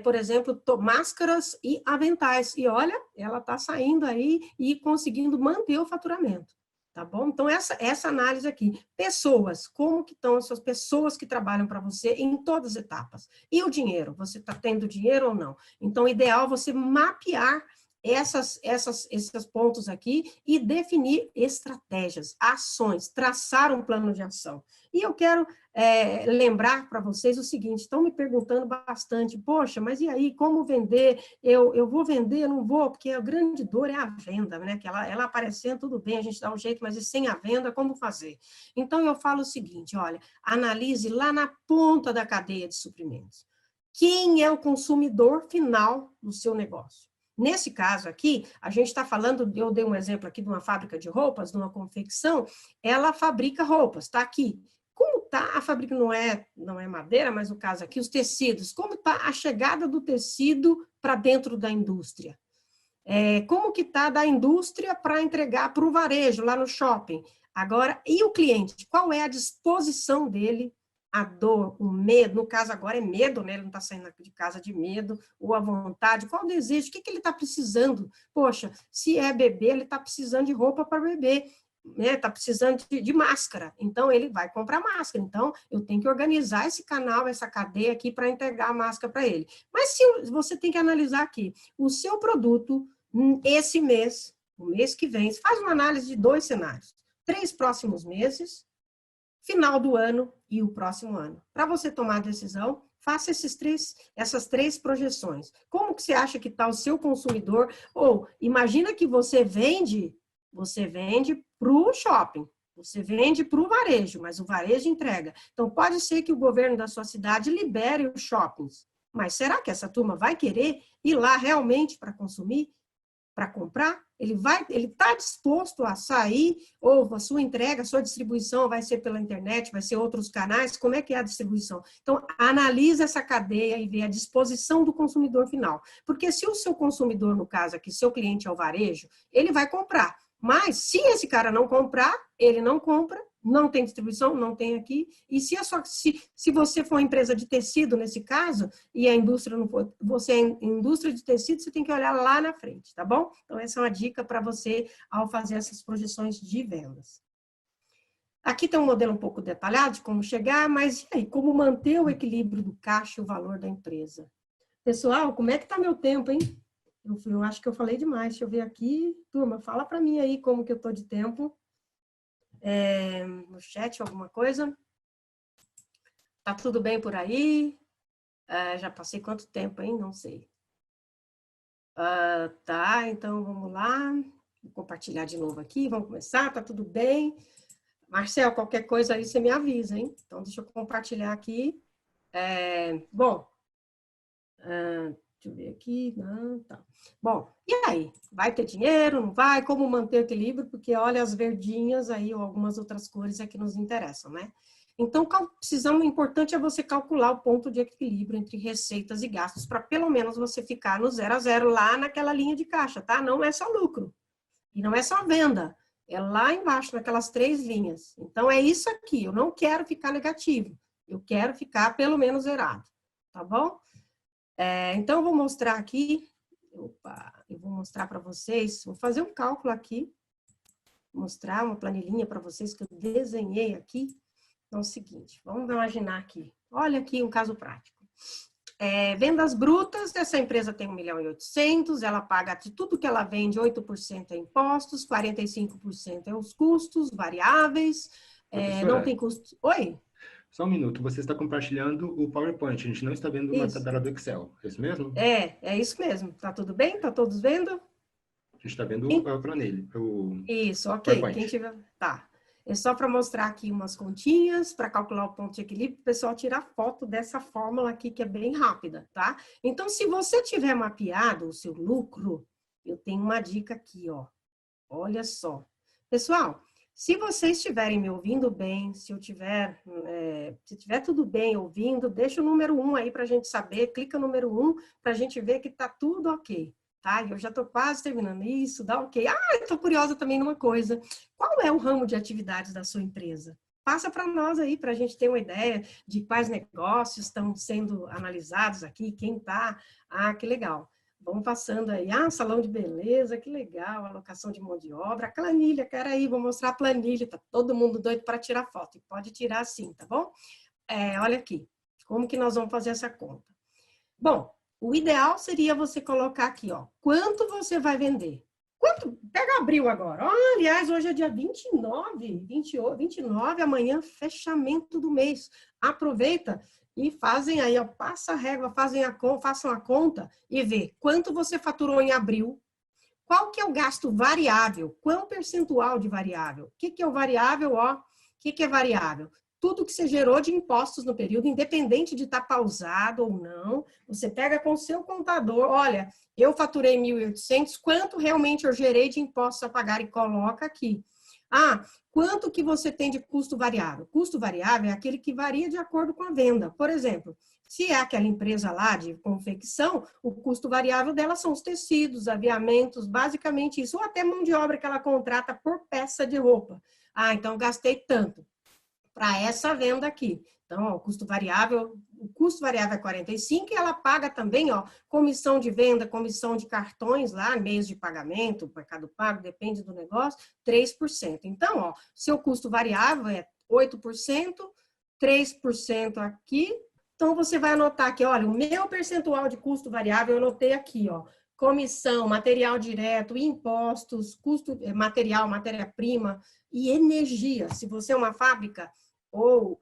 por exemplo, máscaras e aventais. E olha, ela está saindo aí e conseguindo manter o faturamento. Tá bom? Então, essa análise aqui. Pessoas, como que estão essas pessoas que trabalham para você em todas as etapas? E o dinheiro? Você está tendo dinheiro ou não? Então, o ideal é você mapear esses pontos aqui e definir estratégias, ações, traçar um plano de ação. E eu quero lembrar para vocês o seguinte: estão me perguntando bastante, poxa, mas e aí, como vender? Eu vou vender, eu não vou, porque a grande dor é a venda, né? Que ela aparecendo, tudo bem, a gente dá um jeito, mas e sem a venda, como fazer? Então, eu falo o seguinte, olha, analise lá na ponta da cadeia de suprimentos. Quem é o consumidor final do seu negócio? Nesse caso aqui, a gente está falando, eu dei um exemplo aqui de uma fábrica de roupas, de uma confecção, ela fabrica roupas, está aqui. Como está a fábrica, não é madeira, mas no caso aqui, os tecidos, como está a chegada do tecido para dentro da indústria? Como que está da indústria para entregar para o varejo, lá no shopping? Agora, e o cliente? Qual é a disposição dele a dor, o medo, no caso agora é medo, né? Ele não está saindo de casa de medo, ou a vontade, qual o desejo, o que ele está precisando? Poxa, se é bebê, ele está precisando de roupa para beber, né? Está precisando de máscara, então ele vai comprar máscara. Então, eu tenho que organizar esse canal, essa cadeia aqui para entregar a máscara para ele. Mas se você tem que analisar aqui, o seu produto, esse mês, o mês que vem, faz uma análise de 2 cenários, 3 próximos meses, final do ano e o próximo ano. Para você tomar a decisão, faça essas três projeções. Como que você acha que está o seu consumidor? Ou imagina que você vende para o shopping, você vende para o varejo, mas o varejo entrega. Então, pode ser que o governo da sua cidade libere os shoppings, mas será que essa turma vai querer ir lá realmente para consumir? Para comprar, ele está disposto a sair, ou a sua entrega, a sua distribuição vai ser pela internet, vai ser outros canais, como é que é a distribuição? Então, analisa essa cadeia e vê a disposição do consumidor final. Porque se o seu consumidor, no caso aqui, seu cliente é o varejo, ele vai comprar. Mas, se esse cara não comprar, ele não compra, não tem distribuição, não tem aqui. E se você for uma empresa de tecido, nesse caso, e a indústria não for, você é indústria de tecido, você tem que olhar lá na frente, tá bom? Então, essa é uma dica para você ao fazer essas projeções de vendas. Aqui tem um modelo um pouco detalhado de como chegar, mas e aí, como manter o equilíbrio do caixa e o valor da empresa? Pessoal, como é que tá meu tempo, hein? Eu acho que eu falei demais. Deixa eu ver aqui. Turma, fala para mim aí como que eu tô de tempo. No chat, alguma coisa? Tá tudo bem por aí? Já passei quanto tempo, hein? Não sei. Tá, então vamos lá. Vou compartilhar de novo aqui. Vamos começar, tá tudo bem? Marcel, qualquer coisa aí você me avisa, hein? Então, deixa eu compartilhar aqui. Bom, deixa eu ver aqui. Não, tá. Bom, e aí? Vai ter dinheiro? Não vai? Como manter o equilíbrio? Porque olha as verdinhas aí, ou algumas outras cores é que nos interessam, né? Então, o importante é você calcular o ponto de equilíbrio entre receitas e gastos, para pelo menos você ficar no 0 a 0 lá naquela linha de caixa, tá? Não é só lucro. E não é só venda. É lá embaixo, naquelas 3 linhas. Então, é isso aqui. Eu não quero ficar negativo. Eu quero ficar pelo menos zerado. Tá bom? Então, eu vou mostrar aqui. Eu vou mostrar para vocês. Vou fazer um cálculo aqui. Mostrar uma planilhinha para vocês que eu desenhei aqui. Então, é o seguinte. Vamos imaginar aqui. Olha aqui um caso prático. Vendas brutas, essa empresa tem 1.800.000, ela paga de tudo que ela vende, 8% é impostos, 45% é os custos variáveis, não tem custo. Oi? Só um minuto, você está compartilhando o PowerPoint, a gente não está vendo uma tabela do Excel, é isso mesmo? É isso mesmo. Tá tudo bem? Tá todos vendo? A gente está vendo a planilha, Isso, ok. PowerPoint. Quem tiver... Tá. É só para mostrar aqui umas continhas, para calcular o ponto de equilíbrio, o pessoal tirar foto dessa fórmula aqui, que é bem rápida, tá? Então, se você tiver mapeado o seu lucro, eu tenho uma dica aqui, ó. Olha só. Pessoal, se vocês estiverem me ouvindo bem, se tiver tudo bem ouvindo, deixa o número 1 aí para a gente saber, clica no número 1 para a gente ver que tá tudo ok. Tá? Eu já estou quase terminando isso, dá ok. Estou curiosa também numa coisa. Qual é o ramo de atividades da sua empresa? Passa para nós aí, para a gente ter uma ideia de quais negócios estão sendo analisados aqui, quem está. Que legal. Vamos passando aí. Salão de beleza, que legal. Alocação de mão de obra. Planilha, quero aí, vou mostrar a planilha. Tá todo mundo doido para tirar foto. E pode tirar sim, tá bom? Olha aqui, como que nós vamos fazer essa conta? Bom, o ideal seria você colocar aqui, ó, quanto você vai vender. Pega abril agora. Aliás, hoje é dia 29, amanhã, fechamento do mês. Aproveita e fazem aí, ó, passa a régua, façam a conta e vê quanto você faturou em abril, qual que é o gasto variável, qual percentual de variável. O que é o variável, ó? O que é variável? Tudo que você gerou de impostos no período, independente de estar pausado ou não, você pega com o seu contador, olha, eu faturei 1.800, quanto realmente eu gerei de impostos a pagar e coloca aqui. Quanto que você tem de custo variável? Custo variável é aquele que varia de acordo com a venda. Por exemplo, se é aquela empresa lá de confecção, o custo variável dela são os tecidos, aviamentos, basicamente isso, ou até mão de obra que ela contrata por peça de roupa. Então eu gastei tanto para essa venda aqui. Então, ó, o custo variável é 45 e ela paga também, ó, comissão de venda, comissão de cartões lá, meios de pagamento, Mercado Pago, depende do negócio, 3%. Então, ó, seu custo variável é 8%, 3% aqui. Então, você vai anotar aqui, olha, o meu percentual de custo variável eu anotei aqui, ó, comissão, material direto, impostos, custo material, matéria-prima e energia. Se você é uma fábrica ou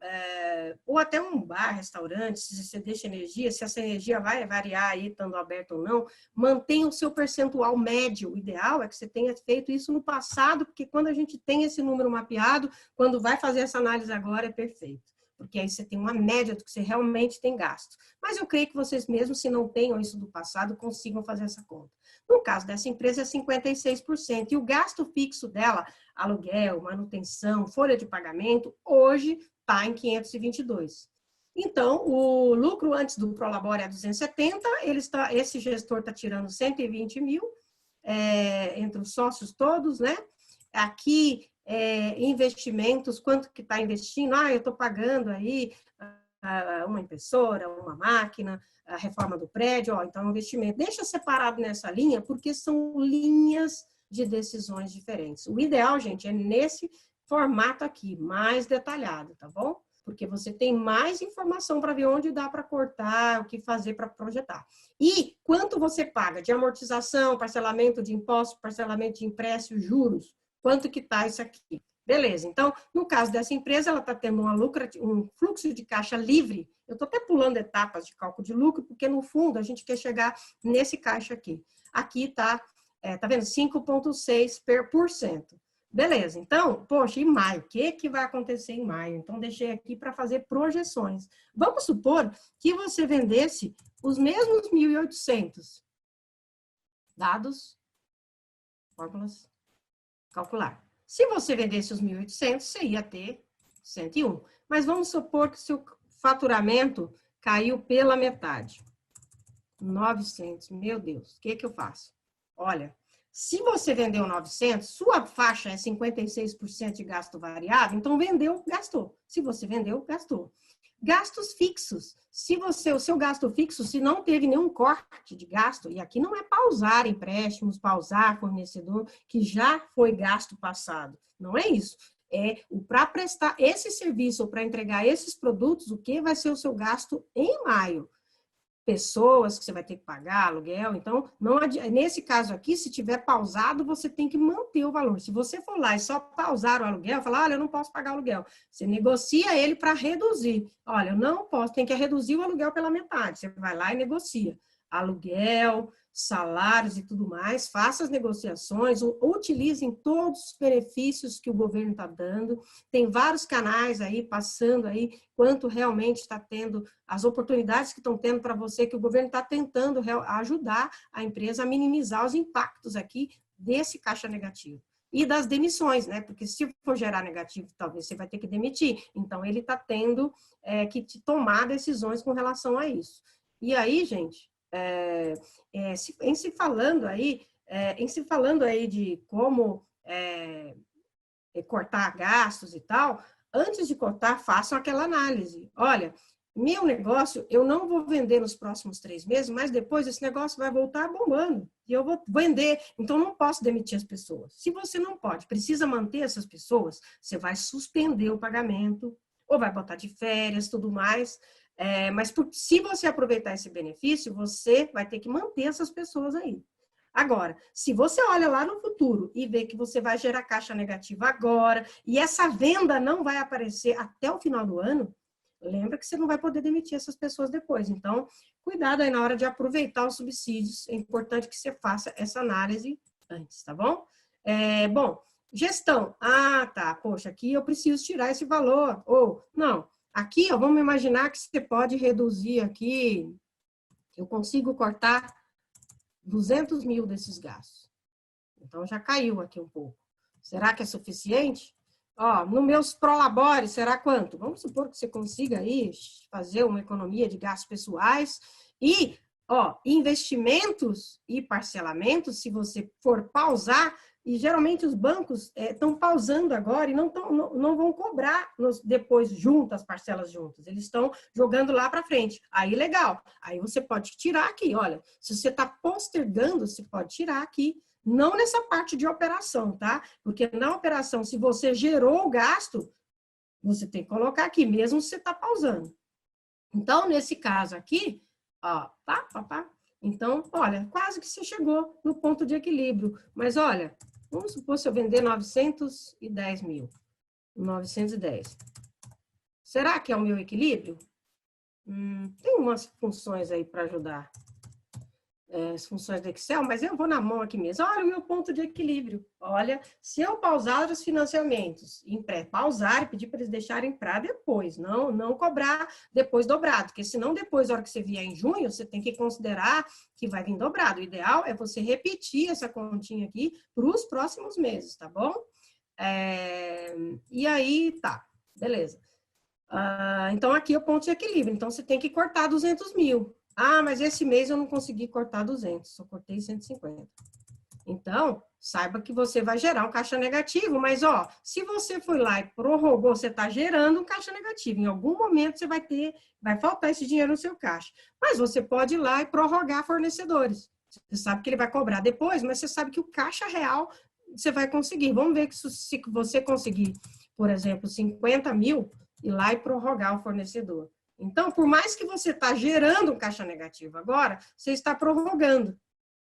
até um bar, restaurante, se você deixa energia, se essa energia vai variar aí, estando aberto ou não, mantenha o seu percentual médio. O ideal é que você tenha feito isso no passado, porque quando a gente tem esse número mapeado, quando vai fazer essa análise agora, é perfeito. Porque aí você tem uma média do que você realmente tem gasto. Mas eu creio que vocês mesmos, se não tenham isso do passado, consigam fazer essa conta. No caso dessa empresa, é 56%. E o gasto fixo dela, aluguel, manutenção, folha de pagamento, hoje está em 522. Então, o lucro antes do Prolabore é 270, esse gestor está tirando 120 mil, entre os sócios todos, né? Aqui, investimentos, quanto que está investindo? Eu estou pagando aí uma impressora, uma máquina, a reforma do prédio, então investimento. Deixa separado nessa linha, porque são linhas de decisões diferentes. O ideal, gente, é nesse formato aqui, mais detalhado, tá bom? Porque você tem mais informação para ver onde dá para cortar, o que fazer para projetar. E quanto você paga de amortização, parcelamento de impostos, parcelamento de empréstimo, juros, quanto que está isso aqui? Beleza, então, no caso dessa empresa, ela está tendo um fluxo de caixa livre. Eu estou até pulando etapas de cálculo de lucro, porque no fundo a gente quer chegar nesse caixa aqui. Aqui está, tá vendo? 5,6%. Beleza, então, poxa, em maio, o que vai acontecer em maio? Então, deixei aqui para fazer projeções. Vamos supor que você vendesse os mesmos 1.800. Dados, fórmulas, calcular. Se você vendesse os 1.800, você ia ter 101. Mas vamos supor que seu faturamento caiu pela metade. 900, meu Deus, o que eu faço? Olha, se você vendeu 900, sua faixa é 56% de gasto variável, então vendeu, gastou. Se você vendeu, gastou. Gastos fixos. Se o seu gasto fixo, se não teve nenhum corte de gasto, e aqui não é pausar empréstimos, pausar fornecedor, que já foi gasto passado. Não é isso. É para prestar esse serviço ou para entregar esses produtos, o que vai ser o seu gasto em maio? Pessoas que você vai ter que pagar, aluguel, então, nesse caso aqui, se tiver pausado, você tem que manter o valor. Se você for lá e só pausar o aluguel, falar, olha, eu não posso pagar o aluguel, você negocia ele para reduzir. Olha, eu não posso, tem que reduzir o aluguel pela metade. Você vai lá e negocia. Aluguel, salários e tudo mais, faça as negociações, utilizem todos os benefícios que o governo está dando, tem vários canais aí, passando aí, quanto realmente está tendo, as oportunidades que estão tendo para você, que o governo está tentando ajudar a empresa a minimizar os impactos aqui desse caixa negativo. E das demissões, né? Porque se for gerar negativo, talvez você vai ter que demitir. Então, ele está tendo que tomar decisões com relação a isso. E aí, gente, em se falando aí de como cortar gastos e tal, antes de cortar, façam aquela análise. Olha, meu negócio, eu não vou vender nos próximos 3 meses, mas depois esse negócio vai voltar bombando. E eu vou vender, então não posso demitir as pessoas. Se você não pode, precisa manter essas pessoas, você vai suspender o pagamento, ou vai botar de férias, tudo mais. Mas se você aproveitar esse benefício, você vai ter que manter essas pessoas aí. Agora, se você olha lá no futuro e vê que você vai gerar caixa negativa agora, e essa venda não vai aparecer até o final do ano, lembra que você não vai poder demitir essas pessoas depois. Então, cuidado aí na hora de aproveitar os subsídios. É importante que você faça essa análise antes, tá bom? Bom, gestão. Tá, poxa, aqui eu preciso tirar esse valor. Ou, não. Aqui, vamos imaginar que você pode reduzir aqui, eu consigo cortar 200 mil desses gastos. Então, já caiu aqui um pouco. Será que é suficiente? No meus Prolabore, será quanto? Vamos supor que você consiga aí fazer uma economia de gastos pessoais e Ó, investimentos e parcelamentos, se você for pausar, e geralmente os bancos estão pausando agora e não vão cobrar depois juntas, as parcelas juntas. Eles estão jogando lá para frente. Aí, legal. Aí você pode tirar aqui, olha. Se você está postergando, você pode tirar aqui. Não nessa parte de operação, tá? Porque na operação, se você gerou o gasto, você tem que colocar aqui, mesmo se você está pausando. Então, nesse caso aqui, ó, pá. Então, olha, quase que você chegou no ponto de equilíbrio. Mas, olha, vamos supor se eu vender 910 mil. 910. Será que é o meu equilíbrio? Tem umas funções aí para ajudar. As funções do Excel, mas eu vou na mão aqui mesmo. Olha o meu ponto de equilíbrio. Olha, se eu pausar os financiamentos, pausar e pedir para eles deixarem para depois, não cobrar depois dobrado, porque senão depois, na hora que você vier em junho, você tem que considerar que vai vir dobrado. O ideal é você repetir essa continha aqui para os próximos meses, tá bom? E aí, tá, beleza. Então, aqui é o ponto de equilíbrio. Então, você tem que cortar 200 mil. Ah, mas esse mês eu não consegui cortar 200, só cortei 150. Então, saiba que você vai gerar um caixa negativo, mas, ó, se você foi lá e prorrogou, você está gerando um caixa negativo. Em algum momento você vai faltar esse dinheiro no seu caixa. Mas você pode ir lá e prorrogar fornecedores. Você sabe que ele vai cobrar depois, mas você sabe que o caixa real você vai conseguir. Vamos ver que se você conseguir, por exemplo, 50 mil, ir lá e prorrogar o fornecedor. Então, por mais que você está gerando um caixa negativo agora, você está prorrogando,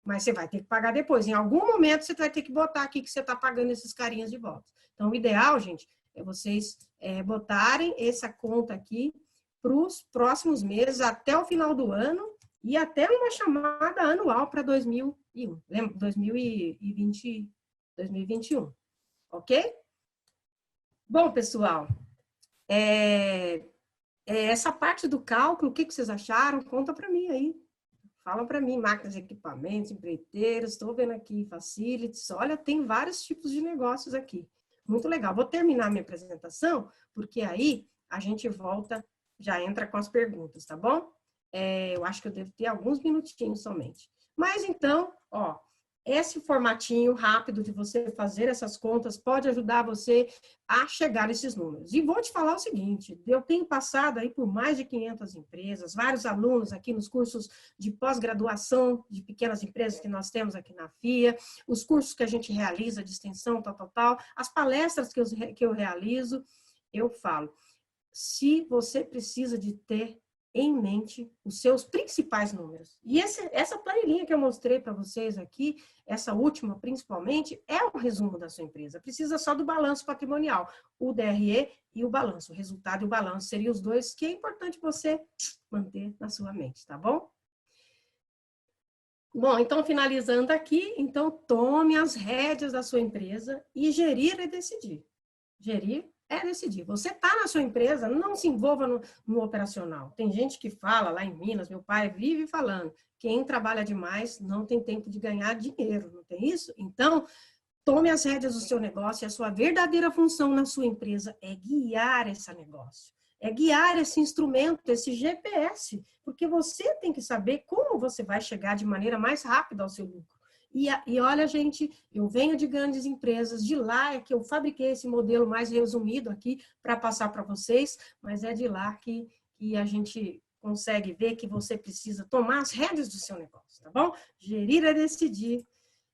mas você vai ter que pagar depois. Em algum momento, você vai ter que botar aqui que você está pagando esses carinhas de volta. Então, o ideal, gente, é vocês botarem essa conta aqui para os próximos meses, até o final do ano, e até uma chamada anual para 2001. Lembra? 2021. Ok? Bom, pessoal, essa parte do cálculo, o que vocês acharam? Conta para mim aí. Fala para mim, máquinas, equipamentos, empreiteiros, estou vendo aqui, facilities. Olha, tem vários tipos de negócios aqui. Muito legal. Vou terminar minha apresentação, porque aí a gente volta, já entra com as perguntas, tá bom? Eu acho que eu devo ter alguns minutinhos somente. Mas então, ó, esse formatinho rápido de você fazer essas contas pode ajudar você a chegar nesses números. E vou te falar o seguinte, eu tenho passado aí por mais de 500 empresas, vários alunos aqui nos cursos de pós-graduação de pequenas empresas que nós temos aqui na FIA, os cursos que a gente realiza de extensão, tal, as palestras que eu realizo, eu falo, se você precisa de ter em mente os seus principais números. E essa planilhinha que eu mostrei para vocês aqui, essa última principalmente, é o resumo da sua empresa. Precisa só do balanço patrimonial, o DRE e o balanço. O resultado e o balanço seriam os dois que é importante você manter na sua mente, tá bom? Bom, então finalizando aqui, então tome as rédeas da sua empresa e gerir é decidir. Gerir é decidir. Você está na sua empresa, não se envolva no operacional. Tem gente que fala lá em Minas, meu pai vive falando, quem trabalha demais não tem tempo de ganhar dinheiro, não tem isso? Então, tome as rédeas do seu negócio e a sua verdadeira função na sua empresa é guiar esse negócio. É guiar esse instrumento, esse GPS, porque você tem que saber como você vai chegar de maneira mais rápida ao seu lucro. E olha, gente, eu venho de grandes empresas, de lá é que eu fabriquei esse modelo mais resumido aqui para passar para vocês, mas é de lá que a gente consegue ver que você precisa tomar as rédeas do seu negócio, tá bom? Gerir é decidir.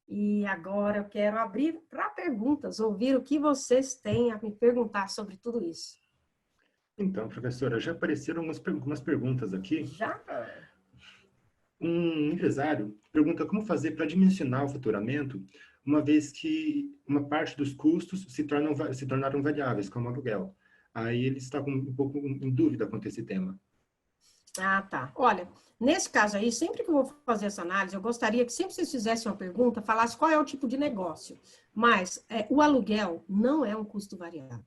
E agora eu quero abrir para perguntas, ouvir o que vocês têm a me perguntar sobre tudo isso. Então, professora, já apareceram algumas perguntas aqui. Já? Um empresário pergunta como fazer para dimensionar o faturamento, uma vez que uma parte dos custos se tornaram variáveis, como aluguel. Aí ele está um pouco em dúvida quanto a esse tema. Ah, tá. Olha, nesse caso aí, sempre que eu vou fazer essa análise, eu gostaria que sempre que vocês fizessem uma pergunta, falasse qual é o tipo de negócio. Mas o aluguel não é um custo variável.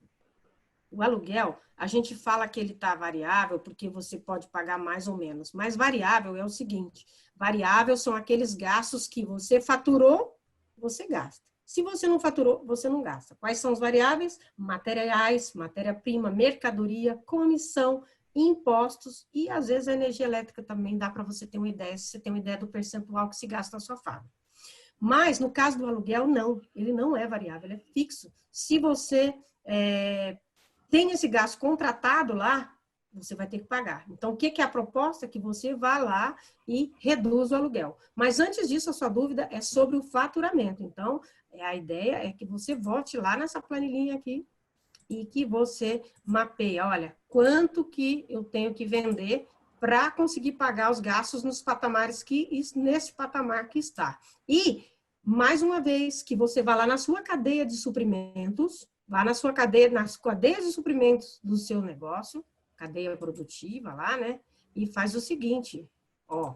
O aluguel, a gente fala que ele está variável porque você pode pagar mais ou menos, mas variável é o seguinte, variável são aqueles gastos que você faturou, você gasta. Se você não faturou, você não gasta. Quais são os variáveis? Materiais, matéria-prima, mercadoria, comissão, impostos e, às vezes, a energia elétrica também dá para você ter uma ideia, se você tem uma ideia do percentual que se gasta na sua fábrica. Mas, no caso do aluguel, não. Ele não é variável, ele é fixo. Se você tem esse gasto contratado lá, você vai ter que pagar. Então, o que é a proposta? Que você vá lá e reduza o aluguel. Mas, antes disso, a sua dúvida é sobre o faturamento. Então, a ideia é que você volte lá nessa planilhinha aqui e que você mapeia, olha, quanto que eu tenho que vender para conseguir pagar os gastos nos patamares nesse patamar que está. E, mais uma vez, que você vá lá na sua cadeia de suprimentos, vá nas cadeias de suprimentos do seu negócio, cadeia produtiva lá, né? E faz o seguinte, ó,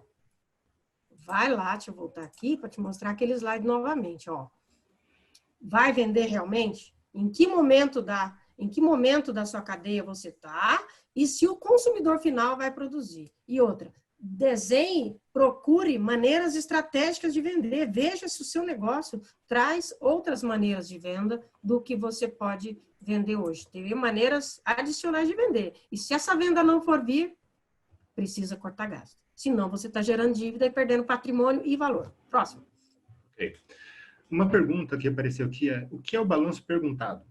vai lá, deixa eu voltar aqui para te mostrar aquele slide novamente, ó. Vai vender realmente? Em que momento da sua cadeia você está e se o consumidor final vai produzir. E outra, desenhe, procure maneiras estratégicas de vender. Veja se o seu negócio traz outras maneiras de venda do que você pode vender hoje. Tem maneiras adicionais de vender. E se essa venda não for vir, precisa cortar gasto. Senão você está gerando dívida e perdendo patrimônio e valor. Próximo. Ok. Uma pergunta que apareceu aqui é: o que é o balanço perguntado?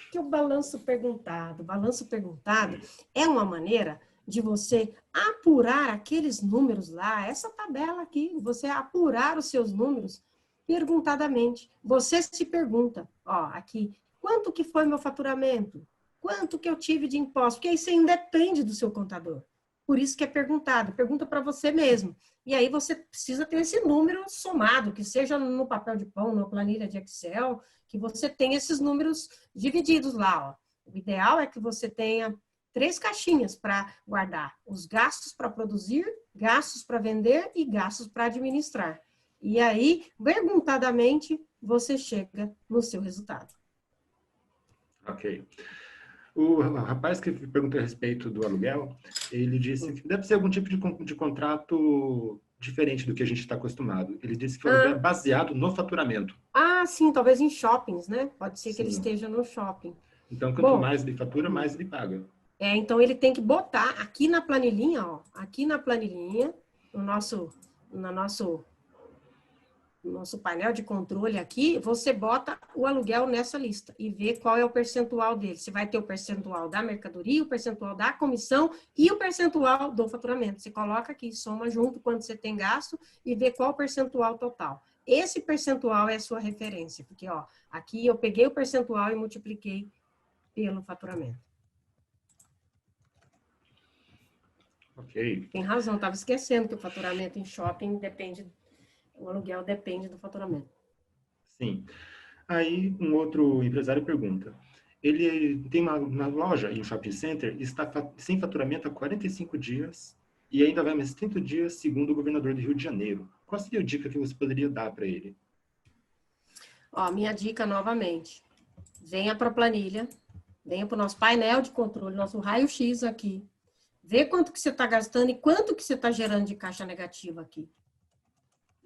Que é o balanço perguntado? O balanço perguntado é uma maneira de você apurar aqueles números lá, essa tabela aqui, você apurar os seus números perguntadamente. Você se pergunta, ó, aqui, quanto que foi meu faturamento? Quanto que eu tive de imposto? Porque isso independe do seu contador. Por isso que é perguntado, pergunta para você mesmo. E aí você precisa ter esse número somado, que seja no papel de pão, na planilha de Excel, que você tenha esses números divididos lá, ó. O ideal é que você tenha 3 caixinhas para guardar: os gastos para produzir, gastos para vender e gastos para administrar. E aí, perguntadamente, você chega no seu resultado. Ok. O rapaz que perguntou a respeito do aluguel, ele disse que deve ser algum tipo de contrato diferente do que a gente está acostumado. Ele disse que o aluguel é baseado no faturamento. Sim, talvez em shoppings, né? Pode ser que ele Sim. esteja no shopping. Então, quanto mais ele fatura, mais ele paga. Então ele tem que botar aqui na planilhinha, ó, aqui na planilhinha, no nosso painel de controle aqui, você bota o aluguel nessa lista e vê qual é o percentual dele. Você vai ter o percentual da mercadoria, o percentual da comissão e o percentual do faturamento. Você coloca aqui, soma junto quanto você tem gasto e vê qual o percentual total. Esse percentual é a sua referência, porque, ó, aqui eu peguei o percentual e multipliquei pelo faturamento. Ok. Tem razão, estava esquecendo que o faturamento em shopping o aluguel depende do faturamento. Sim. Aí um outro empresário pergunta: ele tem uma loja em um shopping center e está sem faturamento há 45 dias e ainda vai mais 30 dias, segundo o governador do Rio de Janeiro. Qual seria a dica que você poderia dar para ele? Ó, minha dica novamente: venha para a planilha, venha para o nosso painel de controle, nosso raio-x aqui, vê quanto que você está gastando e quanto que você está gerando de caixa negativa aqui.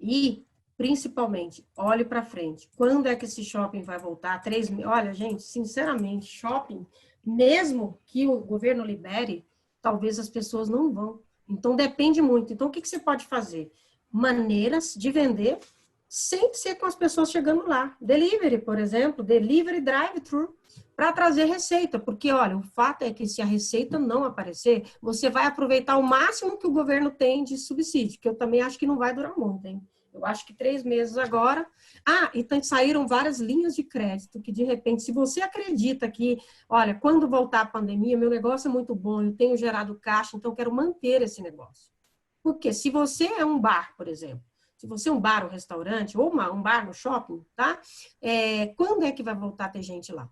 E, principalmente, olhe para frente. Quando é que esse shopping vai voltar? 3 mil. Olha, gente, sinceramente, shopping, mesmo que o governo libere, talvez as pessoas não vão. Então, depende muito. Então, o que você pode fazer? Maneiras de vender sem ser com as pessoas chegando lá. Delivery, por exemplo, delivery drive-thru, para trazer receita. Porque, olha, o fato é que se a receita não aparecer, você vai aproveitar o máximo que o governo tem de subsídio, que eu também acho que não vai durar muito, hein? Eu acho que 3 meses agora. Então saíram várias linhas de crédito, que de repente, se você acredita que, olha, quando voltar a pandemia, meu negócio é muito bom, eu tenho gerado caixa, então eu quero manter esse negócio. Porque se você é um bar, por exemplo, se você é um bar, um restaurante, ou um bar no shopping, tá? Quando é que vai voltar a ter gente lá?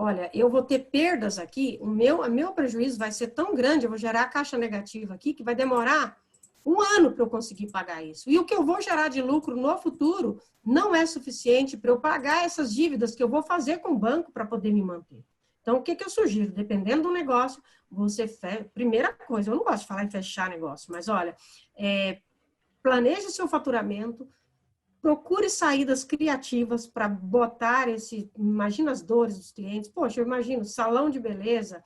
Olha, eu vou ter perdas aqui, o meu prejuízo vai ser tão grande, eu vou gerar caixa negativa aqui, que vai demorar 1 ano para eu conseguir pagar isso. E o que eu vou gerar de lucro no futuro não é suficiente para eu pagar essas dívidas que eu vou fazer com o banco para poder me manter. Então, o que eu sugiro? Dependendo do negócio, primeira coisa, eu não gosto de falar em fechar negócio, mas olha, planeje seu faturamento, procure saídas criativas para botar imagina as dores dos clientes, poxa, eu imagino salão de beleza,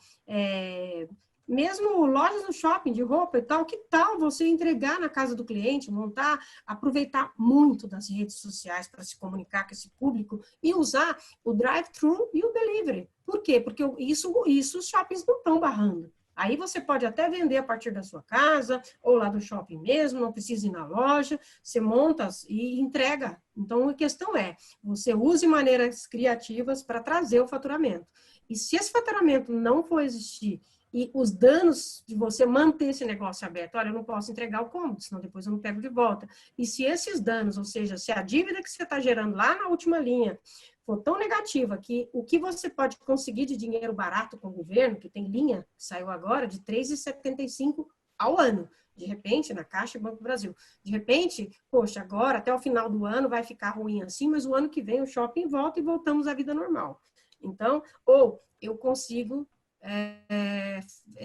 mesmo lojas no shopping de roupa e tal, que tal você entregar na casa do cliente, montar, aproveitar muito das redes sociais para se comunicar com esse público e usar o drive-thru e o delivery. Por quê? Porque isso os shoppings não estão barrando. Aí você pode até vender a partir da sua casa, ou lá do shopping mesmo, não precisa ir na loja, você monta e entrega. Então, a questão é, você use maneiras criativas para trazer o faturamento. E se esse faturamento não for existir, e os danos de você manter esse negócio aberto, olha, eu não posso entregar o cômodo, senão depois eu não pego de volta. E se esses danos, ou seja, se a dívida que você está gerando lá na última linha for tão negativa que o que você pode conseguir de dinheiro barato com o governo, que tem linha, que saiu agora, de 3,75 ao ano, de repente, na Caixa e Banco do Brasil. De repente, poxa, agora, até o final do ano, vai ficar ruim assim, mas o ano que vem o shopping volta e voltamos à vida normal. Então, ou eu consigo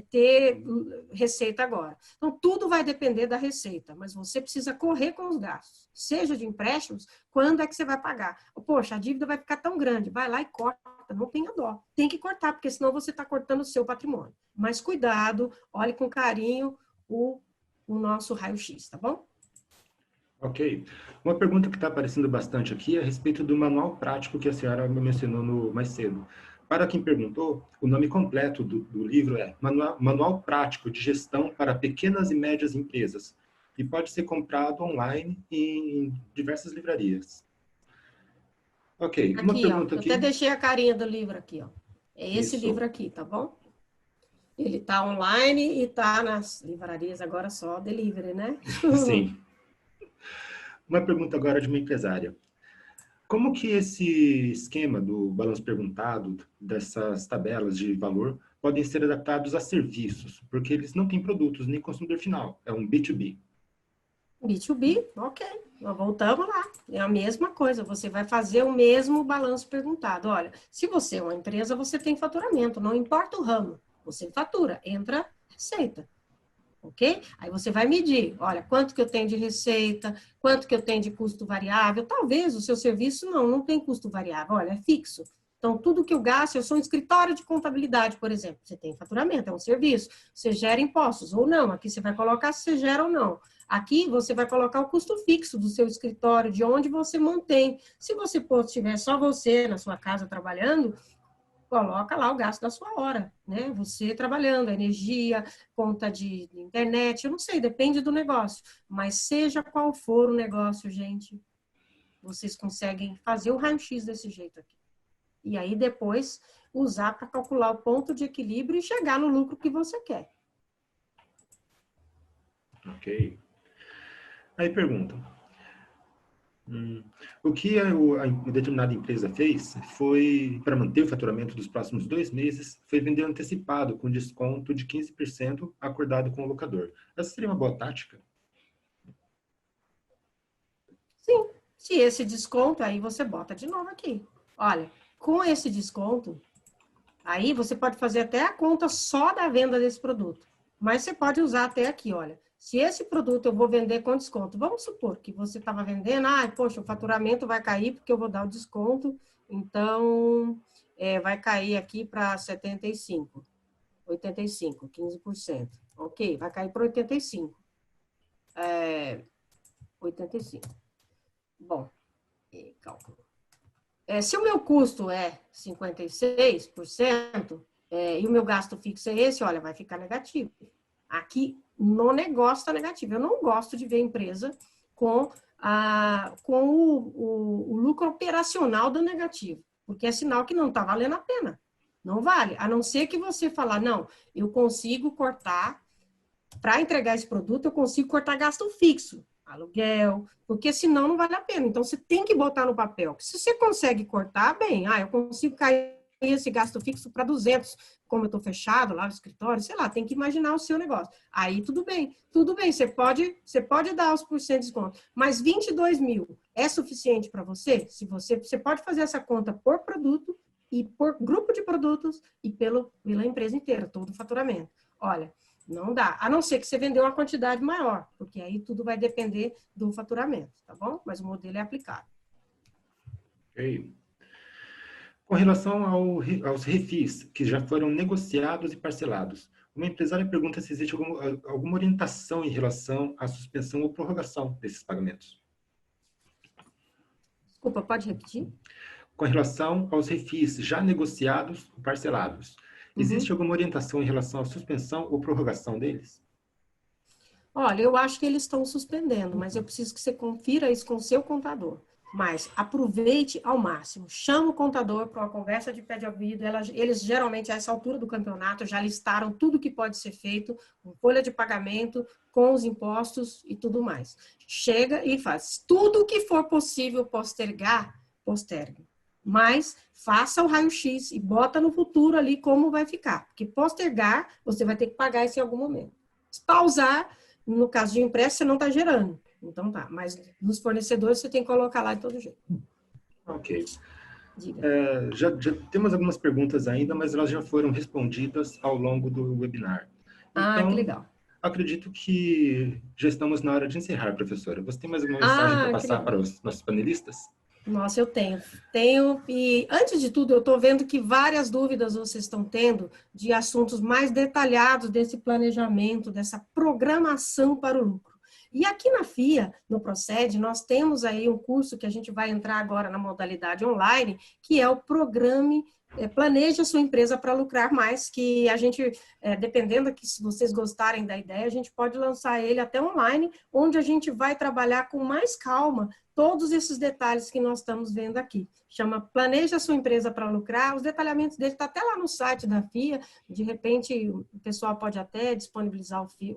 ter receita agora. Então, tudo vai depender da receita, mas você precisa correr com os gastos. Seja de empréstimos, quando é que você vai pagar? Poxa, a dívida vai ficar tão grande, vai lá e corta, não tenha dó. Tem que cortar, porque senão você está cortando o seu patrimônio. Mas cuidado, olhe com carinho o nosso raio-x, tá bom? Ok. Uma pergunta que está aparecendo bastante aqui é a respeito do manual prático que a senhora mencionou mais cedo. Para quem perguntou, o nome completo do livro é Manual Prático de Gestão para Pequenas e Médias Empresas e pode ser comprado online em diversas livrarias. Ok, aqui, uma pergunta eu aqui. até deixei a carinha do livro aqui, ó. É esse Isso. livro aqui, tá bom? Ele está online e está nas livrarias agora só delivery, né? Sim. Uma pergunta agora de uma empresária. Como que esse esquema do balanço perguntado, dessas tabelas de valor, podem ser adaptados a serviços? Porque eles não têm produtos nem consumidor final, é um B2B. B2B, ok. Nós voltamos lá. É a mesma coisa, você vai fazer o mesmo balanço perguntado. Olha, se você é uma empresa, você tem faturamento, não importa o ramo. Você fatura, entra receita. Ok? Aí você vai medir, olha, quanto que eu tenho de receita, quanto que eu tenho de custo variável, talvez o seu serviço não tem custo variável, olha, é fixo. Então, tudo que eu gasto, eu sou um escritório de contabilidade, por exemplo, você tem faturamento, é um serviço, você gera impostos ou não, aqui você vai colocar se você gera ou não. Aqui você vai colocar o custo fixo do seu escritório, de onde você mantém. Se você tiver só você na sua casa trabalhando, coloca lá o gasto da sua hora, né? Você trabalhando, energia, conta de internet, eu não sei, depende do negócio. Mas seja qual for o negócio, gente, vocês conseguem fazer o raio-x desse jeito aqui. E aí depois usar para calcular o ponto de equilíbrio e chegar no lucro que você quer. Ok. Aí perguntam. O que a determinada empresa fez foi, para manter o faturamento dos próximos 2 meses, foi vender antecipado com desconto de 15% acordado com o locador. Essa seria uma boa tática? Sim, se esse desconto, aí você bota de novo aqui. Olha, com esse desconto, aí você pode fazer até a conta só da venda desse produto. Mas você pode usar até aqui, olha. Se esse produto eu vou vender com desconto, vamos supor que você estava vendendo, poxa, o faturamento vai cair porque eu vou dar o desconto, então vai cair aqui para 75, 85, 15%. Ok, vai cair para 85. 85. Bom, cálculo. Se o meu custo é 56%, e o meu gasto fixo é esse, olha, vai ficar negativo. Aqui no negócio está negativo. Eu não gosto de ver empresa com o lucro operacional do negativo, porque é sinal que não está valendo a pena. Não vale, a não ser que você falar, não, eu consigo cortar, para entregar esse produto, eu consigo cortar gasto fixo, aluguel, porque senão não vale a pena. Então, você tem que botar no papel. Se você consegue cortar, bem, eu consigo cair esse gasto fixo para 200, como eu estou fechado lá no escritório, sei lá, tem que imaginar o seu negócio. Aí, tudo bem, você pode dar os % de desconto, mas 22 mil é suficiente para você? Se você pode fazer essa conta por produto e por grupo de produtos e pela empresa inteira, todo o faturamento. Olha, Não dá, a não ser que você vendeu uma quantidade maior, porque aí tudo vai depender do faturamento, tá bom? Mas o modelo é aplicado. Ok. Com relação aos refis, que já foram negociados e parcelados, uma empresária pergunta se existe alguma orientação em relação à suspensão ou prorrogação desses pagamentos. Desculpa, pode repetir? Com relação aos refis já negociados e parcelados, existe alguma orientação em relação à suspensão ou prorrogação deles? Olha, eu acho que eles estão suspendendo, mas eu preciso que você confira isso com o seu contador. Mas aproveite ao máximo. Chama o contador para uma conversa de pé de ouvido. Eles geralmente, a essa altura do campeonato, já listaram tudo que pode ser feito, com folha de pagamento, com os impostos e tudo mais. Chega e faz. Tudo que for possível postergar, postergue. Mas faça o raio-x e bota no futuro ali como vai ficar. Porque postergar, você vai ter que pagar isso em algum momento. Pausar, no caso de empréstimo, você não está gerando. Então tá, mas nos fornecedores você tem que colocar lá de todo jeito. Ok. Já temos algumas perguntas ainda, mas elas já foram respondidas ao longo do webinar. Então, que legal. Acredito que já estamos na hora de encerrar, professora. Você tem mais alguma mensagem para passar para os nossos panelistas? Nossa, eu tenho. E antes de tudo, eu estou vendo que várias dúvidas vocês estão tendo de assuntos mais detalhados desse planejamento, dessa programação para o lucro. E aqui na FIA, no Procede, nós temos aí um curso que a gente vai entrar agora na modalidade online, que é o Programe Planeje a sua empresa para lucrar mais, que a gente, dependendo aqui, se vocês gostarem da ideia, a gente pode lançar ele até online, onde a gente vai trabalhar com mais calma todos esses detalhes que nós estamos vendo aqui. Chama Planeje a sua empresa para lucrar, os detalhamentos dele está até lá no site da FIA, de repente o pessoal pode até disponibilizar o FIA.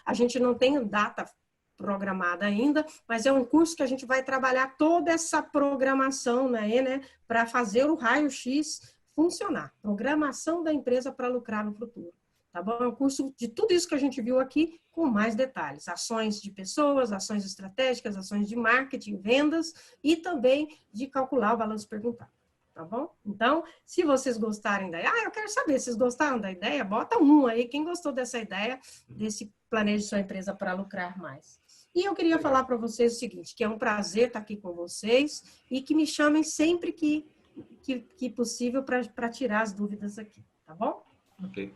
A gente não tem data programada ainda, mas é um curso que a gente vai trabalhar toda essa programação, né, para fazer o raio-x funcionar. Programação da empresa para lucrar no futuro. Tá bom? É um curso de tudo isso que a gente viu aqui, com mais detalhes. Ações de pessoas, ações estratégicas, ações de marketing, vendas e também de calcular o balanço perguntado. Tá bom? Então, se vocês gostarem da ideia, eu quero saber, vocês gostaram da ideia? Bota um aí, quem gostou dessa ideia, desse planeje sua empresa para lucrar mais. E eu queria falar para vocês o seguinte, que é um prazer estar aqui com vocês e que me chamem sempre que possível para tirar as dúvidas aqui, tá bom? Ok.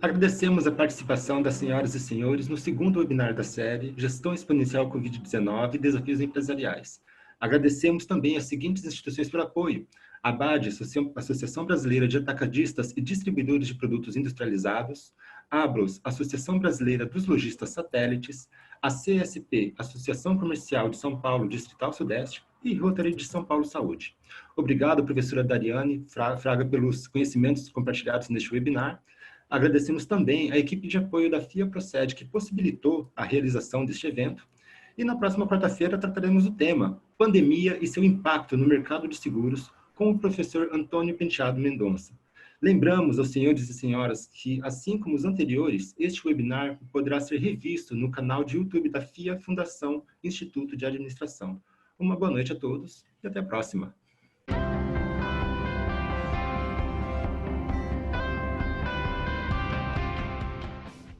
Agradecemos a participação das senhoras e senhores no segundo webinar da série Gestão Exponencial Covid-19 e Desafios Empresariais. Agradecemos também as seguintes instituições pelo apoio: a ABAD, Associação Brasileira de Atacadistas e Distribuidores de Produtos Industrializados, a ABLOS, Associação Brasileira dos Lojistas Satélites, a CSP, Associação Comercial de São Paulo Distrital Sudeste e Rotary de São Paulo Saúde. Obrigado, professora Dariane Fraga, pelos conhecimentos compartilhados neste webinar. Agradecemos também a equipe de apoio da FIA Procede, que possibilitou a realização deste evento. E na próxima quarta-feira trataremos o tema Pandemia e seu impacto no mercado de seguros, com o professor Antônio Penteado Mendonça. Lembramos aos senhores e senhoras que, assim como os anteriores, este webinar poderá ser revisto no canal de YouTube da FIA Fundação Instituto de Administração. Uma boa noite a todos e até a próxima.